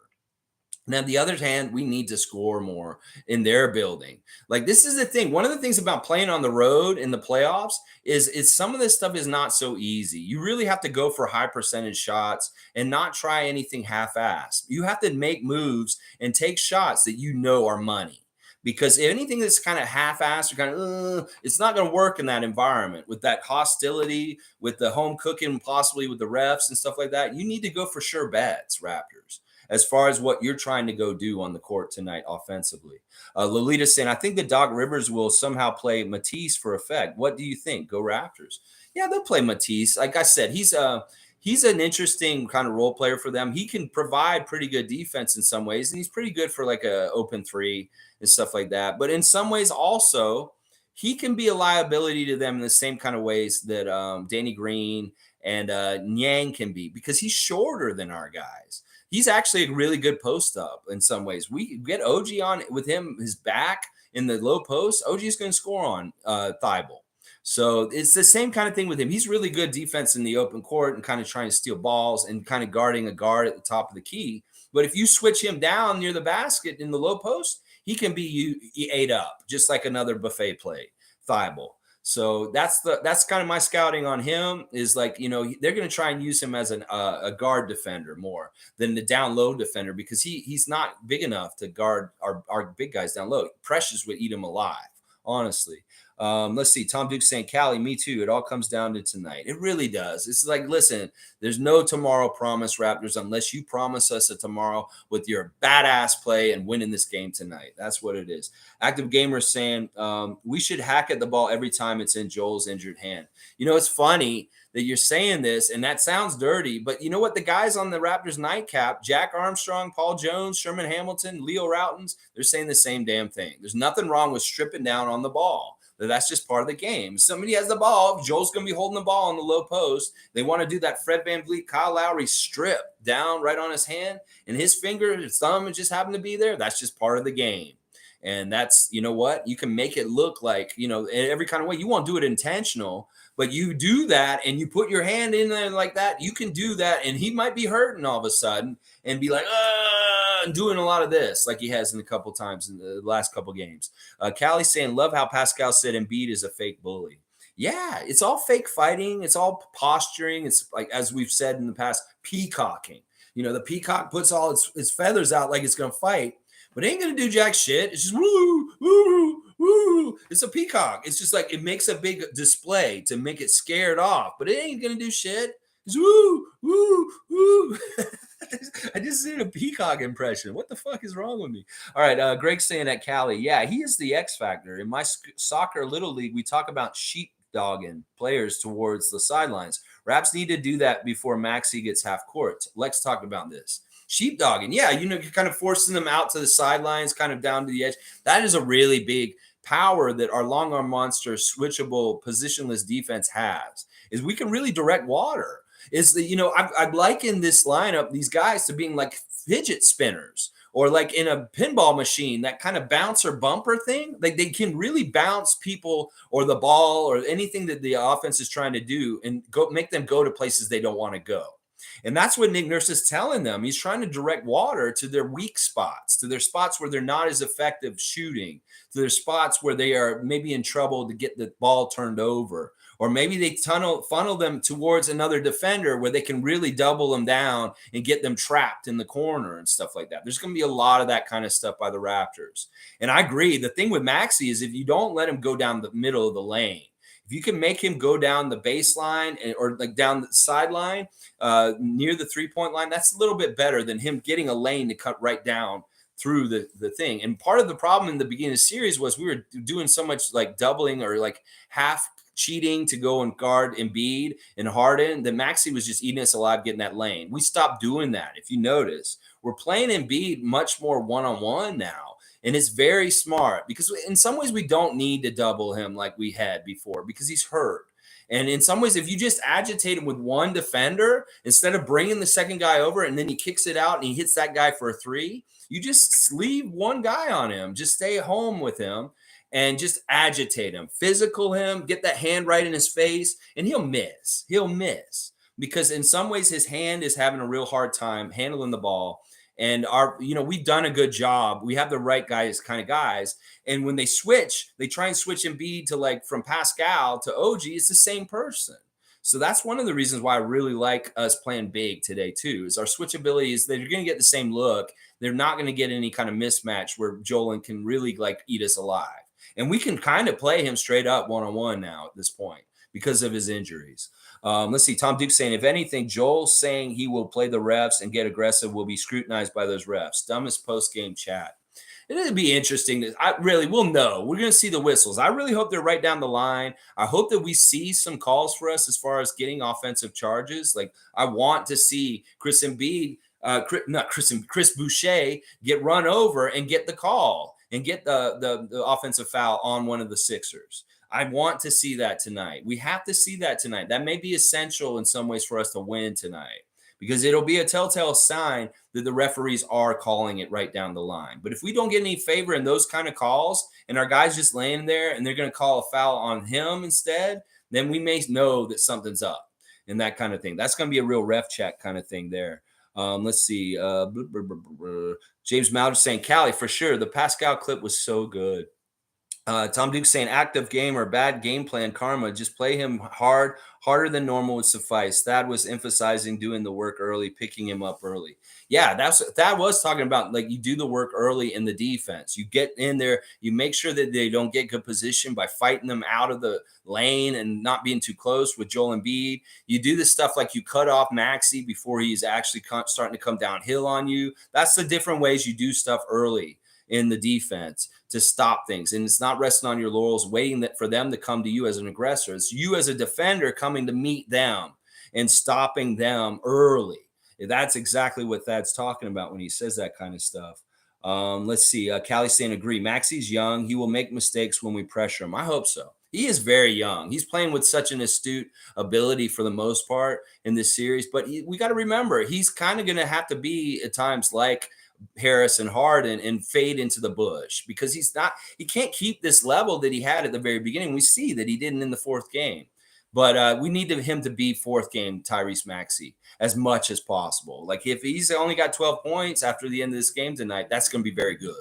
Now, on the other hand, we need to score more in their building. Like, this is the thing. One of the things about playing on the road in the playoffs is some of this stuff is not so easy. You really have to go for high percentage shots and not try anything half-assed. You have to make moves and take shots that you know are money. Because anything that's kind of half-assed or kind of, it's not going to work in that environment with that hostility, with the home cooking, possibly with the refs and stuff like that. You need to go for sure bets, Raptors, as far as what you're trying to go do on the court tonight offensively. Lolita saying, I think the Doc Rivers will somehow play Matisse for effect. What do you think? Go Raptors. Yeah, they'll play Matisse. Like I said, he's an interesting kind of role player for them. He can provide pretty good defense in some ways, and he's pretty good for like a open three and stuff like that. But in some ways also, he can be a liability to them in the same kind of ways that Danny Green and Niang can be, because he's shorter than our guys. He's actually a really good post up in some ways. We get OG on with him, his back in the low post. OG is going to score on Thibault. So it's the same kind of thing with him. He's really good defense in the open court and kind of trying to steal balls and kind of guarding a guard at the top of the key. But if you switch him down near the basket in the low post, he can be ate up just like another buffet play, Thibault. So that's kind of my scouting on him is like, they're going to try and use him as a guard defender more than the down low defender, because he's not big enough to guard our big guys down low. Precious would eat him alive, honestly. Let's see. Tom Duke saying, Callie, me too. It all comes down to tonight. It really does. It's like, listen, there's no tomorrow promise, Raptors, unless you promise us a tomorrow with your badass play and winning this game tonight. That's what it is. Active Gamer saying, we should hack at the ball every time it's in Joel's injured hand. It's funny that you're saying this, and that sounds dirty, but you know what? The guys on the Raptors nightcap, Jack Armstrong, Paul Jones, Sherman Hamilton, Leo Routens, they're saying the same damn thing. There's nothing wrong with stripping down on the ball. That's just part of the game. If somebody has the ball, Joel's going to be holding the ball on the low post. They want to do that Fred VanVleet, Kyle Lowry strip down right on his hand, and his finger, his thumb just happened to be there. That's just part of the game. And that's, you know what? You can make it look like, in every kind of way. You won't do it intentional, but you do that and you put your hand in there like that. You can do that, and he might be hurting all of a sudden and be like, and doing a lot of this like he has in a couple times in the last couple games. Callie saying, love how Pascal said Embiid is a fake bully. Yeah, it's all fake fighting. It's all posturing. It's like, as we've said in the past, peacocking. The peacock puts all its feathers out like it's going to fight, but it ain't going to do jack shit. It's just woo, woo, woo. It's a peacock. It's just like, it makes a big display to make it scared off, but it ain't going to do shit. It's woo, woo, woo. I just did a peacock impression. What the fuck is wrong with me? All right, Greg's saying at Cali, yeah, he is the X factor. In my soccer little league, we talk about sheepdogging players towards the sidelines. Raps need to do that before Maxey gets half court. Lex talked about this. Sheepdogging, yeah, you're kind of forcing them out to the sidelines, kind of down to the edge. That is a really big power that our long arm monster switchable positionless defense has, is we can really direct water. Is the I've likened this lineup, these guys, to being like fidget spinners or like in a pinball machine, that kind of bouncer bumper thing. Like, they can really bounce people or the ball or anything that the offense is trying to do and make them go to places they don't want to go. And that's what Nick Nurse is telling them. He's trying to direct water to their weak spots, to their spots where they're not as effective shooting, to their spots where they are maybe in trouble to get the ball turned over. Or maybe they funnel them towards another defender where they can really double them down and get them trapped in the corner and stuff like that. There's going to be a lot of that kind of stuff by the Raptors. And I agree. The thing with Maxey is if you don't let him go down the middle of the lane, if you can make him go down the baseline or like down the sideline near the three-point line, that's a little bit better than him getting a lane to cut right down through the thing. And part of the problem in the beginning of the series was we were doing so much like doubling or like half cheating to go and guard Embiid and Harden, then Maxey was just eating us alive getting that lane. We stopped doing that. If you notice, we're playing Embiid much more one-on-one now. And it's very smart because in some ways we don't need to double him like we had before because he's hurt. And in some ways, if you just agitate him with one defender instead of bringing the second guy over and then he kicks it out and he hits that guy for a three, you just leave one guy on him. Just stay home with him and just agitate him, physical him, get that hand right in his face, and he'll miss. He'll miss because in some ways his hand is having a real hard time handling the ball. And we've done a good job. We have the right kind of guys. And when they switch, they try and switch Embiid to like from Pascal to OG. It's the same person. So that's one of the reasons why I really like us playing big today too. Is our switchability is that you're going to get the same look. They're not going to get any kind of mismatch where Joel can really like eat us alive. And we can kind of play him straight up one-on-one now at this point because of his injuries. Let's see. Tom Duke saying, if anything, Joel saying he will play the refs and get aggressive will be scrutinized by those refs. Dumbest post-game chat. It'll be interesting. We'll know. We're going to see the whistles. I really hope they're right down the line. I hope that we see some calls for us as far as getting offensive charges. Like I want to see Chris Embiid, Chris Boucher get run over and get the call and get the offensive foul on one of the Sixers. I want to see that tonight. We have to see that tonight. That may be essential in some ways for us to win tonight because it'll be a telltale sign that the referees are calling it right down the line. But if we don't get any favor in those kind of calls and our guys just laying there and they're going to call a foul on him instead, then we may know that something's up and that kind of thing. That's going to be a real ref check kind of thing there. Let's see. James Mouter saying, Callie, for sure. The Pascal clip was so good. Tom Duke saying active game or bad game plan karma. Just play him harder than normal would suffice. That was emphasizing doing the work early, picking him up early. Yeah, that was talking about like you do the work early in the defense. You get in there, you make sure that they don't get good position by fighting them out of the lane and not being too close with Joel Embiid. You do the stuff like you cut off Maxey before he's actually starting to come downhill on you. That's the different ways you do stuff early in the defense to stop things. And it's not resting on your laurels, waiting for them to come to you as an aggressor. It's you as a defender coming to meet them and stopping them early. That's exactly what Thad's talking about when he says that kind of stuff. Let's see. Callie saying, agree. Maxey's young. He will make mistakes when we pressure him. I hope so. He is very young. He's playing with such an astute ability for the most part in this series. But we got to remember, he's kind of going to have to be at times like Harris and Harden and fade into the bush because he can't keep this level that he had at the very beginning. We see that he didn't in the fourth game, but we need him to be fourth game Tyrese Maxey as much as possible. Like if he's only got 12 points after the end of this game tonight, that's going to be very good.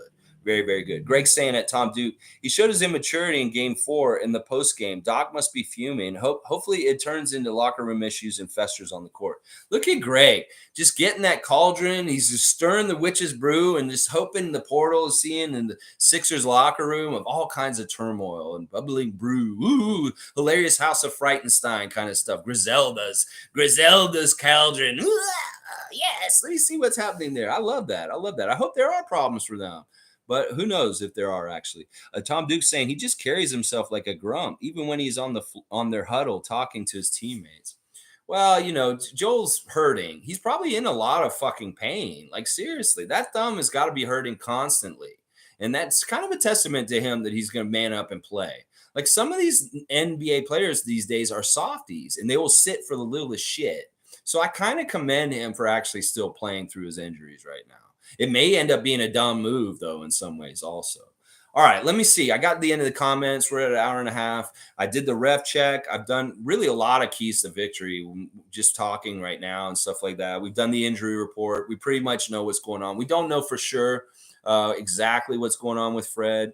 Very, very good. Greg's saying at Tom Duke, he showed his immaturity in game 4 in the post game. Doc must be fuming. Hopefully it turns into locker room issues and festers on the court. Look at Greg just getting that cauldron. He's just stirring the witch's brew and just hoping the portal is seeing in the Sixers locker room of all kinds of turmoil and bubbling brew. Ooh, hilarious House of Frightenstein kind of stuff. Griselda's cauldron. Ooh, yes, let me see what's happening there. I love that. I hope there are problems for them. But who knows if there are actually. Tom Duke saying he just carries himself like a grump, even when he's on their huddle talking to his teammates. Well, Joel's hurting. He's probably in a lot of fucking pain. Like seriously, that thumb has got to be hurting constantly. And that's kind of a testament to him that he's going to man up and play. Like some of these NBA players these days are softies and they will sit for the littlest shit. So I kind of commend him for actually still playing through his injuries right now. It may end up being a dumb move, though, in some ways also. All right, let me see. I got the end of the comments. We're at an hour and a half. I did the ref check. I've done really a lot of keys to victory, just talking right now and stuff like that. We've done the injury report. We pretty much know what's going on. We don't know for sure exactly what's going on with Fred.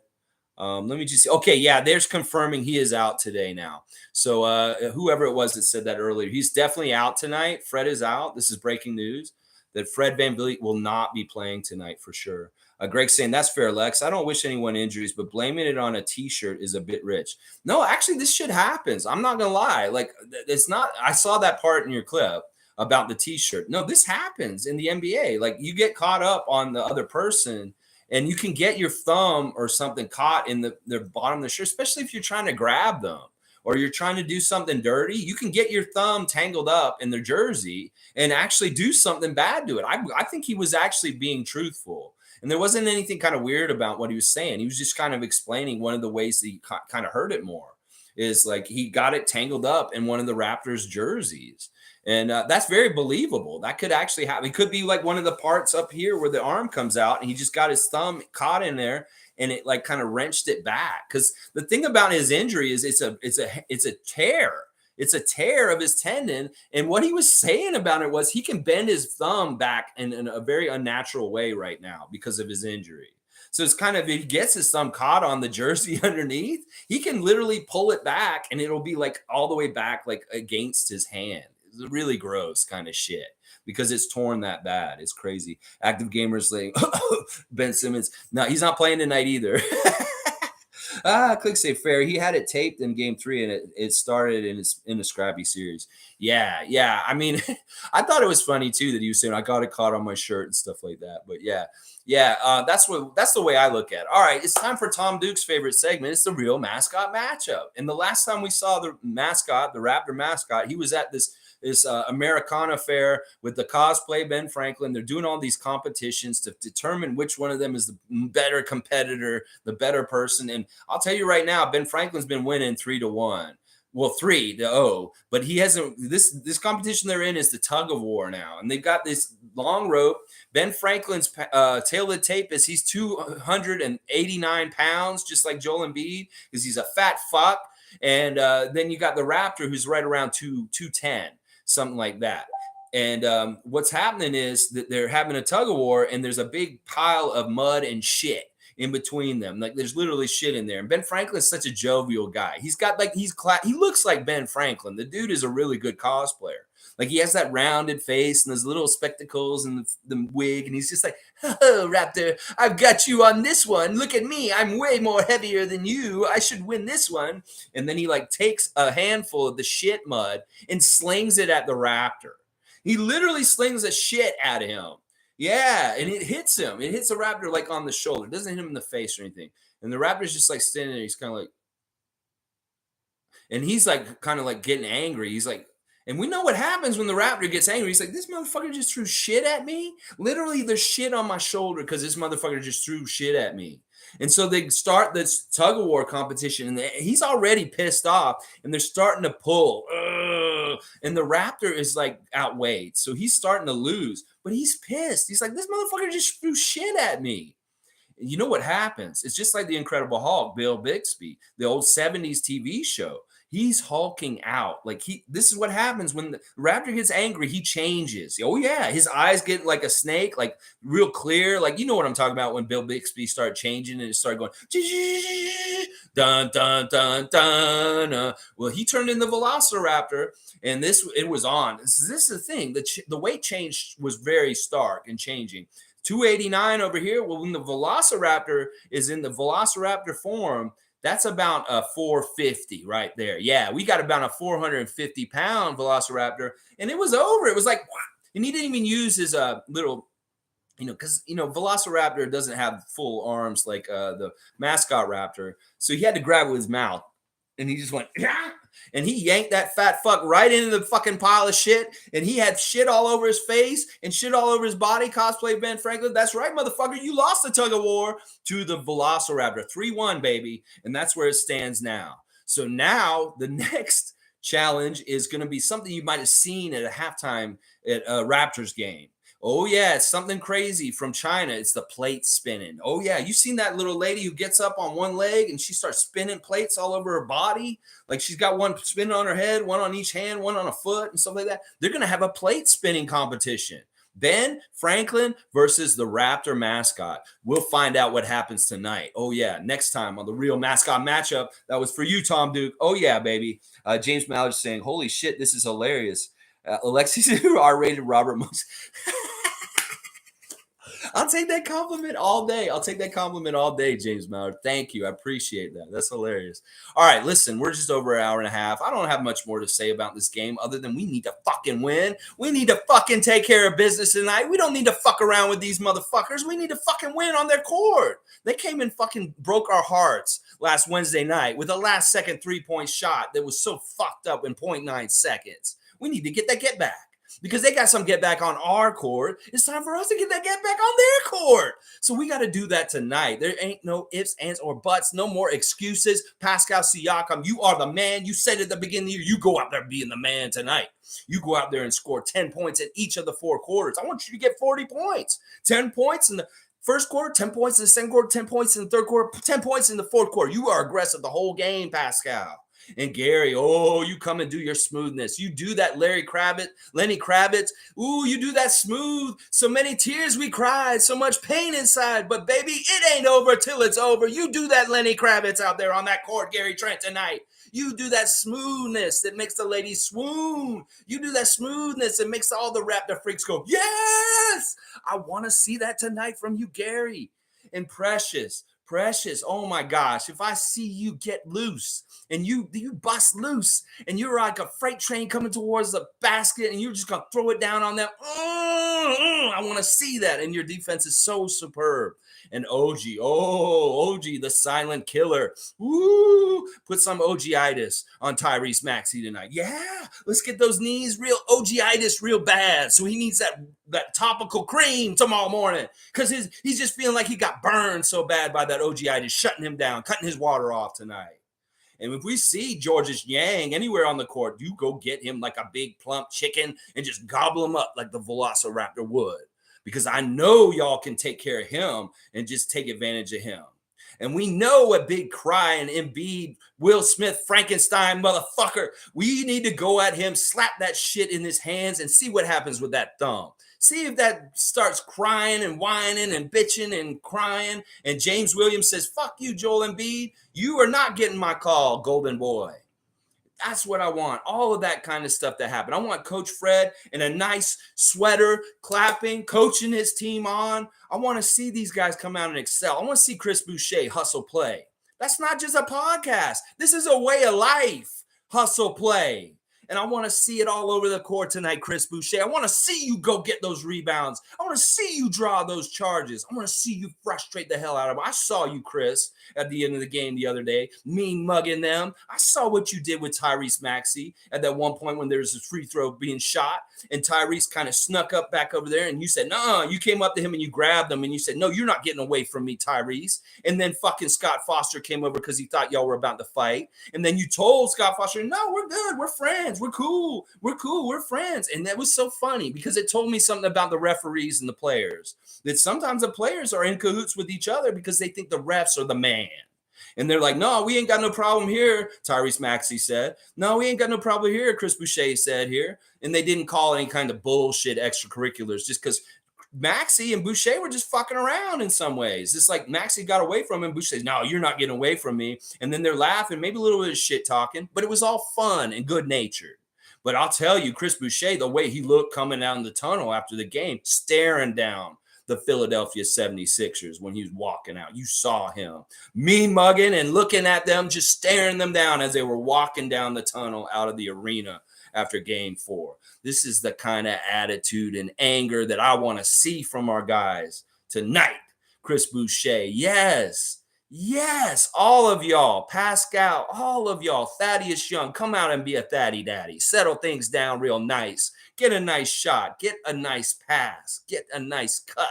Let me just see. Okay, yeah, there's confirming he is out today now. So whoever it was that said that earlier, he's definitely out tonight. Fred is out. This is breaking news. That Fred VanVleet will not be playing tonight for sure. Greg saying, that's fair, Lex. I don't wish anyone injuries, but blaming it on a T-shirt is a bit rich. No, actually, this shit happens. I'm not going to lie. Like, it's not – I saw that part in your clip about the T-shirt. No, this happens in the NBA. Like, you get caught up on the other person, and you can get your thumb or something caught in the bottom of the shirt, especially if you're trying to grab them or you're trying to do something dirty, you can get your thumb tangled up in their jersey and actually do something bad to it. I think he was actually being truthful. And there wasn't anything kind of weird about what he was saying. He was just kind of explaining one of the ways that he kind of hurt it more is like he got it tangled up in one of the Raptors jerseys. And that's very believable. That could actually happen. It could be like one of the parts up here where the arm comes out and he just got his thumb caught in there and it like kind of wrenched it back. Because the thing about his injury is it's a tear. It's a tear of his tendon. And what he was saying about it was he can bend his thumb back in a very unnatural way right now because of his injury. So it's kind of, if he gets his thumb caught on the jersey underneath, he can literally pull it back and it'll be like all the way back, like against his hand. It's really gross kind of shit because it's torn that bad. It's crazy. Active Gamers saying, Ben Simmons. No, he's not playing tonight either. Click say fair. He had it taped in game 3 and it started in a scrappy series. Yeah. I mean, I thought it was funny too that he was saying I got it caught on my shirt and stuff like that. But yeah. That's the way I look at it. All right, it's time for Tom Duke's favorite segment. It's the real mascot matchup. And the last time we saw the mascot, the Raptor mascot, he was at this Americana fair with the cosplay Ben Franklin. They're doing all these competitions to determine which one of them is the better competitor, the better person. And I'll tell you right now, Ben Franklin's been winning 3-1. Well, 3-0, but he hasn't. This competition they're in is the tug of war now, and they've got this long rope. Ben Franklin's tailored tape is he's 289 pounds, just like Joel Embiid, because he's a fat fuck. And then you got the Raptor, who's right around 210, something like that. And what's happening is that they're having a tug of war, and there's a big pile of mud and shit in between them. Like there's literally shit in there. And Ben Franklin's such a jovial guy. He looks like Ben Franklin. The dude is a really good cosplayer. Like he has that rounded face and those little spectacles and the wig. And he's just like, oh, Raptor, I've got you on this one. Look at me. I'm way more heavier than you. I should win this one. And then he like takes a handful of the shit mud and slings it at the Raptor. He literally slings the shit at him. Yeah, and it hits him. It hits the Raptor like on the shoulder. It doesn't hit him in the face or anything. And the Raptor's just like standing there. He's kind of like, and he's like kind of like getting angry. He's like, and we know what happens when the Raptor gets angry. He's like, this motherfucker just threw shit at me. Literally, there's shit on my shoulder because this motherfucker just threw shit at me. And so they start this tug of war competition, and he's already pissed off, and they're starting to pull. And the Raptor is like outweighed, so he's starting to lose, but he's pissed. He's like, this motherfucker just threw shit at me. And you know what happens? It's just like the Incredible Hulk, Bill Bixby, the old 70s TV show. He's hulking out. Like this is what happens when the Raptor gets angry. He changes. Oh yeah, his eyes get like a snake, like real clear. Like you know what I'm talking about when Bill Bixby started changing and it started going dun dun dun dun. Well, he turned into Velociraptor, and it was on. This is the thing. The weight change was very stark and changing. 289 over here. Well, when the Velociraptor is in the Velociraptor form, that's about a 450 right there. Yeah, we got about a 450-pound Velociraptor, and it was over. It was like, and he didn't even use his little, because Velociraptor doesn't have full arms like the Mascot Raptor, so he had to grab with his mouth, and he just went, yeah, and he yanked that fat fuck right into the fucking pile of shit, and he had shit all over his face and shit all over his body. Cosplay Ben Franklin. That's right, motherfucker. You lost the tug of war to the Velociraptor. 3-1, baby. And that's where it stands now. So now the next challenge is going to be something you might have seen at a halftime at a Raptors game. Oh, yeah, it's something crazy from China. It's the plate spinning. Oh, yeah, you seen that little lady who gets up on one leg and she starts spinning plates all over her body? Like she's got one spinning on her head, one on each hand, one on a foot and stuff like that. They're going to have a plate spinning competition. Ben Franklin versus the Raptor mascot. We'll find out what happens tonight. Oh, yeah, next time on the real mascot matchup. That was for you, Tom Duke. Oh, yeah, baby. James Mallard saying, holy shit, this is hilarious. Alexis, R-rated Robert Moose. I'll take that compliment all day. I'll take that compliment all day, James Mallard. Thank you. I appreciate that. That's hilarious. All right, listen, we're just over an hour and a half. I don't have much more to say about this game other than we need to fucking win. We need to fucking take care of business tonight. We don't need to fuck around with these motherfuckers. We need to fucking win on their court. They came and fucking broke our hearts last Wednesday night with a last second 3-point shot that was so fucked up in 0.9 seconds. We need to get that get back. Because they got some get back on our court. It's time for us to get that get back on their court. So we got to do that tonight. There ain't no ifs, ands, or buts. No more excuses. Pascal Siakam, you are the man. You said at the beginning of the year, you go out there being the man tonight. You go out there and score 10 points in each of the 4 quarters. I want you to get 40 points. 10 points in the first quarter, 10 points in the second quarter, 10 points in the third quarter, 10 points in the fourth quarter. You are aggressive the whole game, Pascal. And Gary, oh, you come and do your smoothness. You do that Lenny Kravitz. Ooh, you do that smooth. So many tears we cried, so much pain inside. But baby, it ain't over till it's over. You do that Lenny Kravitz out there on that court, Gary Trent, tonight. You do that smoothness that makes the ladies swoon. You do that smoothness that makes all the Raptor freaks go, yes! I want to see that tonight from you, Gary. And Precious, oh my gosh, if I see you get loose and you bust loose and you're like a freight train coming towards the basket and you're just going to throw it down on them, I want to see that. And your defense is so superb. And OG, the silent killer. Ooh, put some OG-itis on Tyrese Maxey tonight. Yeah, let's get those knees real OG-itis real bad. So he needs that topical cream tomorrow morning because he's just feeling like he got burned so bad by that OG-itis, shutting him down, cutting his water off tonight. And if we see Georges Yang anywhere on the court, you go get him like a big plump chicken and just gobble him up like the Velociraptor would. Because I know y'all can take care of him and just take advantage of him. And we know a big cry and Embiid, Will Smith, Frankenstein, motherfucker. We need to go at him, slap that shit in his hands and see what happens with that thumb. See if that starts crying and whining and bitching and crying. And James Williams says, fuck you, Joel Embiid. You are not getting my call, golden boy. That's what I want. All of that kind of stuff to happen. I want Coach Fred in a nice sweater, clapping, coaching his team on. I want to see these guys come out and excel. I want to see Chris Boucher hustle play. That's not just a podcast. This is a way of life. Hustle play. And I want to see it all over the court tonight, Chris Boucher. I want to see you go get those rebounds. I want to see you draw those charges. I want to see you frustrate the hell out of them. I saw you, Chris, at the end of the game the other day, mean mugging them. I saw what you did with Tyrese Maxey at that one point when there was a free throw being shot, and Tyrese kind of snuck up back over there, and you said, no, you came up to him and you grabbed him, and you said, no, you're not getting away from me, Tyrese. And then fucking Scott Foster came over because he thought y'all were about to fight. And then you told Scott Foster, no, we're good. We're friends. We're cool. We're friends. And that was so funny because it told me something about the referees and the players, that sometimes the players are in cahoots with each other because they think the refs are the man. And they're like, no, we ain't got no problem here, Tyrese Maxey said. No, we ain't got no problem here, Chris Boucher said here. And they didn't call any kind of bullshit extracurriculars just because Maxey and Boucher were just fucking around in some ways. It's like Maxey got away from him. Boucher says, no, you're not getting away from me. And then they're laughing, maybe a little bit of shit talking, but it was all fun and good natured. But I'll tell you, Chris Boucher, the way he looked coming out in the tunnel after the game, staring down the Philadelphia 76ers when he was walking out. You saw him mean mugging and looking at them, just staring them down as they were walking down the tunnel out of the arena after game 4. This is the kind of attitude and anger that I want to see from our guys tonight. Chris Boucher, yes, all of y'all, Pascal, all of y'all, Thaddeus Young, come out and be a Thaddy Daddy. Settle things down real nice. Get a nice shot. Get a nice pass. Get a nice cut.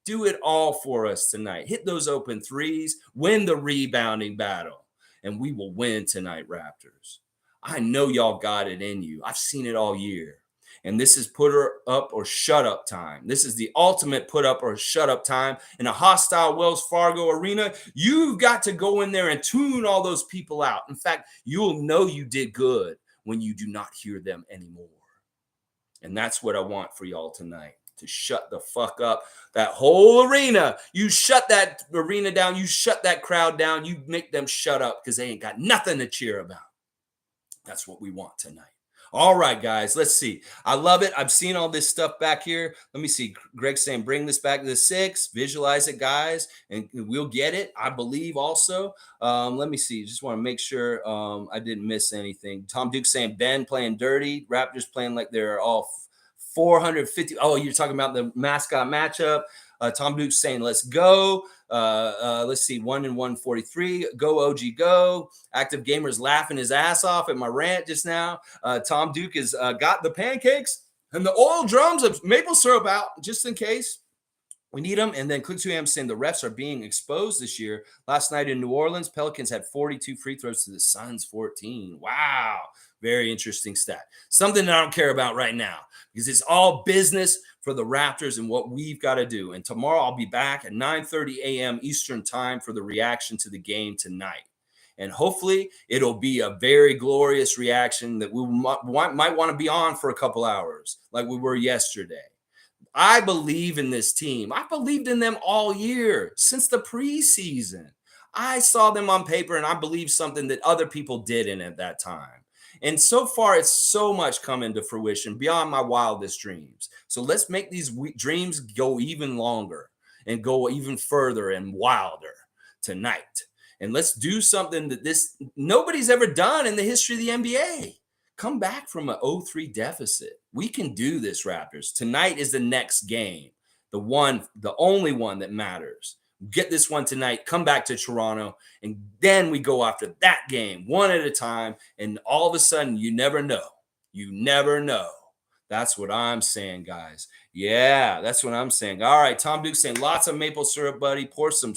Do it all for us tonight. Hit those open threes. Win the rebounding battle. And we will win tonight, Raptors. I know y'all got it in you. I've seen it all year. And this is put her up or shut up time. This is the ultimate put up or shut up time in a hostile Wells Fargo arena. You've got to go in there and tune all those people out. In fact, you'll know you did good when you do not hear them anymore. And that's what I want for y'all tonight, to shut the fuck up that whole arena. You shut that arena down. You shut that crowd down. You make them shut up because they ain't got nothing to cheer about. That's what we want tonight. All right, guys, let's see. I love it. I've seen all this stuff back here. Let me see. Greg saying, bring this back to the 6. Visualize it, guys, and we'll get it. I believe also. Let me see. Just want to make sure I didn't miss anything. Tom Duke saying, Ben playing dirty. Raptors playing like they're all 450. Oh, you're talking about the mascot matchup. Tom Duke saying, let's go. Let's see, 1 and 143. Go, OG, go. Active Gamer's laughing his ass off at my rant just now. Tom Duke has got the pancakes and the oil drums of maple syrup out just in case we need them. And then Click 2am saying the refs are being exposed this year. Last night in New Orleans, Pelicans had 42 free throws to the Suns 14. Wow. Very interesting stat. Something that I don't care about right now because it's all business for the Raptors and what we've got to do. And tomorrow I'll be back at 9:30 a.m. Eastern time for the reaction to the game tonight. And hopefully it'll be a very glorious reaction that we might want to be on for a couple hours like we were yesterday. I believe in this team. I believed in them all year since the preseason. I saw them on paper and I believed something that other people didn't at that time. And so far, it's so much coming to fruition beyond my wildest dreams. So let's make these dreams go even longer and go even further and wilder tonight. And let's do something that nobody's ever done in the history of the NBA. Come back from an 0-3 deficit. We can do this, Raptors. Tonight is the next game, the only one that matters. Get this one tonight, come back to Toronto, and then we go after that game one at a time. And all of a sudden, you never know. You never know. That's what I'm saying, guys. Yeah, that's what I'm saying. All right, Tom Duke saying lots of maple syrup, buddy. Pour some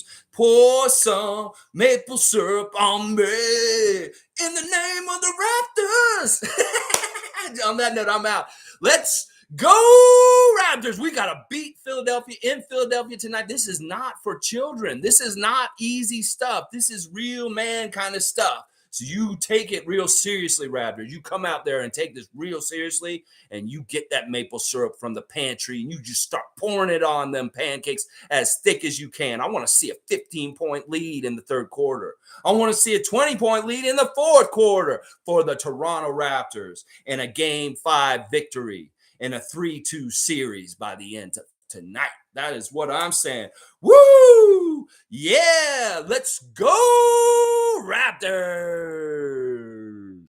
maple syrup on me in the name of the Raptors. On that note, I'm out. Let's go, Raptors. We got to beat Philadelphia in Philadelphia tonight. This is not for children. This is not easy stuff. This is real man kind of stuff. So you take it real seriously, Raptors. You come out there and take this real seriously, and you get that maple syrup from the pantry, and you just start pouring it on them pancakes as thick as you can. I want to see a 15-point lead in the third quarter. I want to see a 20-point lead in the fourth quarter for the Toronto Raptors and a Game 5 victory and a 3-2 series by the end of tonight. That is what I'm saying. Woo! Yeah, let's go, Raptors!